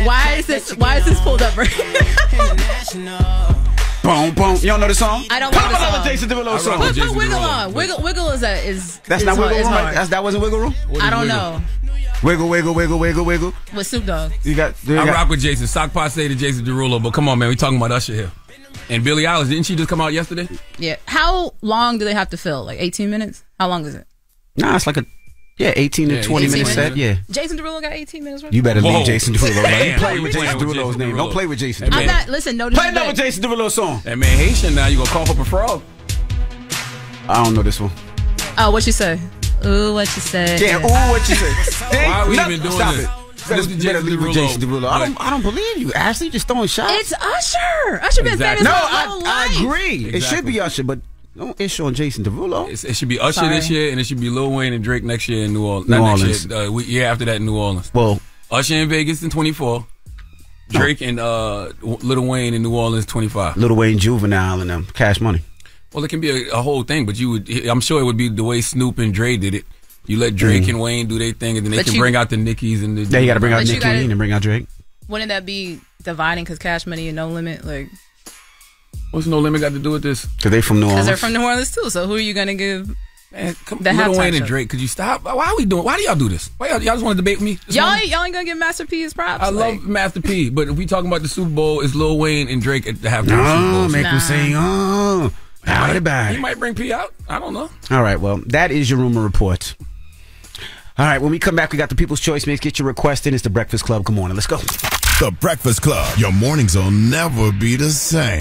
Why is this pulled up right here? Boom, boom. You don't know the song? I don't Put know the another song. Jason Derulo song. Put Wiggle on. Wiggle is That's not Wiggle is Room, hard. right? That wasn't Wiggle Room? I don't know. Wiggle, wiggle, wiggle, wiggle, wiggle. With Snoop Dogg. I rock with Jason. Sock Passe to Jason Derulo, but come on, man, we talking about Usher here. And Billie Eilish, didn't she just come out yesterday? Yeah. How long do they have to fill? Like 18 minutes? How long is it? Nah, it's like a 18 to 20 minute set. Yeah. Jason Derulo got 18 minutes. You better leave Whoa. Jason Derulo. Damn. You play with You Jason playing with Derulo's Jason name. Derulo. Don't play with Jason. I'm not. Listen. No. Play another Jason Derulo song. That man Haitian now. You gonna call up a frog? I don't know this one. Oh, what you say? Ooh, what you say? Yeah. Ooh, what you say? Why are we even doing Stop this? it. Better leave with Jason Derulo. I don't believe you, Ashley. Just throwing shots. It's Usher. Usher been famous No, his whole life. I agree. Exactly. It should be Usher, but don't issue on Jason Derulo. It should be Usher this year, and it should be Lil Wayne and Drake next year in New Orleans. New Not Orleans. next year. Year after that in New Orleans. Well, Usher in Vegas in 24. Drake and Lil Wayne in New Orleans 25. Lil Wayne, Juvenile, and them. Cash Money. Well, it can be a whole thing, but I'm sure it would be the way Snoop and Dre did it. You let Drake and Wayne do their thing, and then they But can you- bring out the Nickies and the. Yeah, you got to bring out But you Nicki gotta- and then bring out Drake. Wouldn't that be dividing? Because Cash Money and No Limit, like, What's No Limit got to do with this? Because they from New because Orleans. they're from New Orleans too. So who are you gonna give? Man, come The Lil halftime Wayne and show. Drake. Could you stop? Why are we doing? Why do y'all do this? Why y'all just want to debate with me? this Y'all morning? ain't gonna give Master P his props. I like, love Master P, but if we talking about the Super Bowl, it's Lil Wayne and Drake at the halftime Super No, Bowl. make them sing. Oh, body He body. might bring P out. I don't know. All right, well, that is your rumor report. All right, when we come back, we got the People's Choice Mix. Get your request in. It's the Breakfast Club. Good morning. Let's go. The Breakfast Club. Your mornings will never be the same.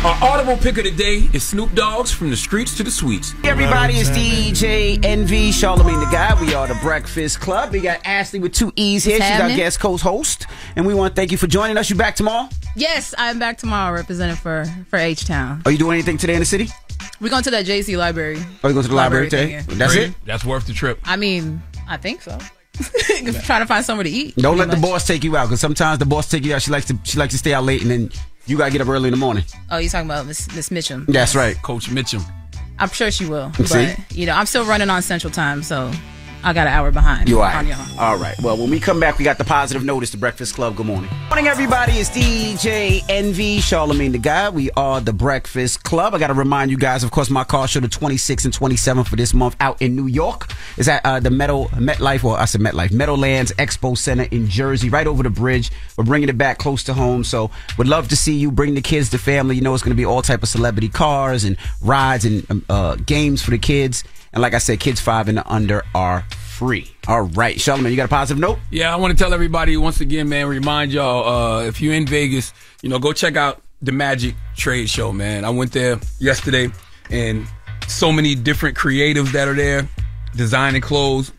Our audible pick of the day is Snoop Dogg's From the Streets to the Suites. Hey everybody, it's DJ NV, Charlamagne the Guy. We are the Breakfast Club. We got Ashley with 2 E's here. What's She's our happening? guest co-host. And we want to thank you for joining us. You back tomorrow? yes, I'm back tomorrow representing for H-Town. Are you doing anything today in the city? We're going to that JC library. Are you going to the library today? thing, yeah. That's Great. it? That's worth the trip. I mean, I think so. Trying to find somewhere to eat. Don't let pretty the much. boss take you out, because sometimes the boss take you out. She likes to stay out late, and then you got to get up early in the morning. Oh, you talking about Miss Mitchum? That's right. Coach Mitchum. I'm sure she will. See? But I'm still running on Central Time, so I got an hour behind. You all on right. y'all. All right. Well, when we come back, we got the positive notice, the Breakfast Club. Good morning. Morning, everybody. It's DJ NV, Charlamagne the Guy. We are the Breakfast Club. I got to remind you guys, of course, my car show, the 26th and 27th for this month out in New York. Is at the Meadowlands Expo Center in Jersey, right over the bridge. We're bringing it back close to home. So would love to see you. Bring the kids, the family. You know, it's going to be all type of celebrity cars and rides and games for the kids. And like I said, kids 5 and under are free. All right. Charlamagne, you got a positive note? Yeah, I want to tell everybody once again, man, remind y'all, if you're in Vegas, go check out the Magic trade show, man. I went there yesterday, and so many different creatives that are there, designing clothes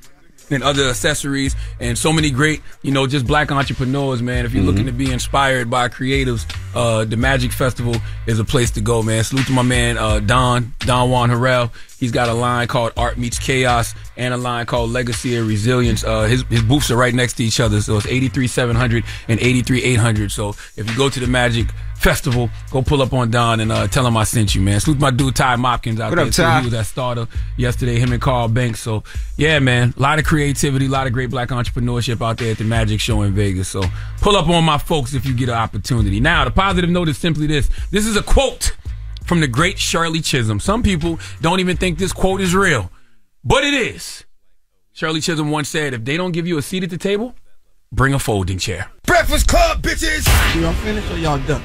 and other accessories, and so many great, just black entrepreneurs, man. If you're looking to be inspired by creatives, the Magic Festival is a place to go, man. Salute to my man, Don Juan Harrell. He's got a line called Art Meets Chaos and a line called Legacy and Resilience. His booths are right next to each other, so it's 83-700 and 83-800. So if you go to the Magic Festival, go pull up on Don and tell him I sent you, man. Salute my dude Ty Mopkins out there. Ty? He was at Starter yesterday, him and Carl Banks. So yeah, man, a lot of creativity, a lot of great black entrepreneurship out there at the Magic Show in Vegas. So pull up on my folks if you get an opportunity. Now, the positive note is simply this. This is a quote from the great Shirley Chisholm. Some people don't even think this quote is real, but it is. Shirley Chisholm once said, if they don't give you a seat at the table, bring a folding chair. Breakfast Club, bitches! Y'all finished or y'all done?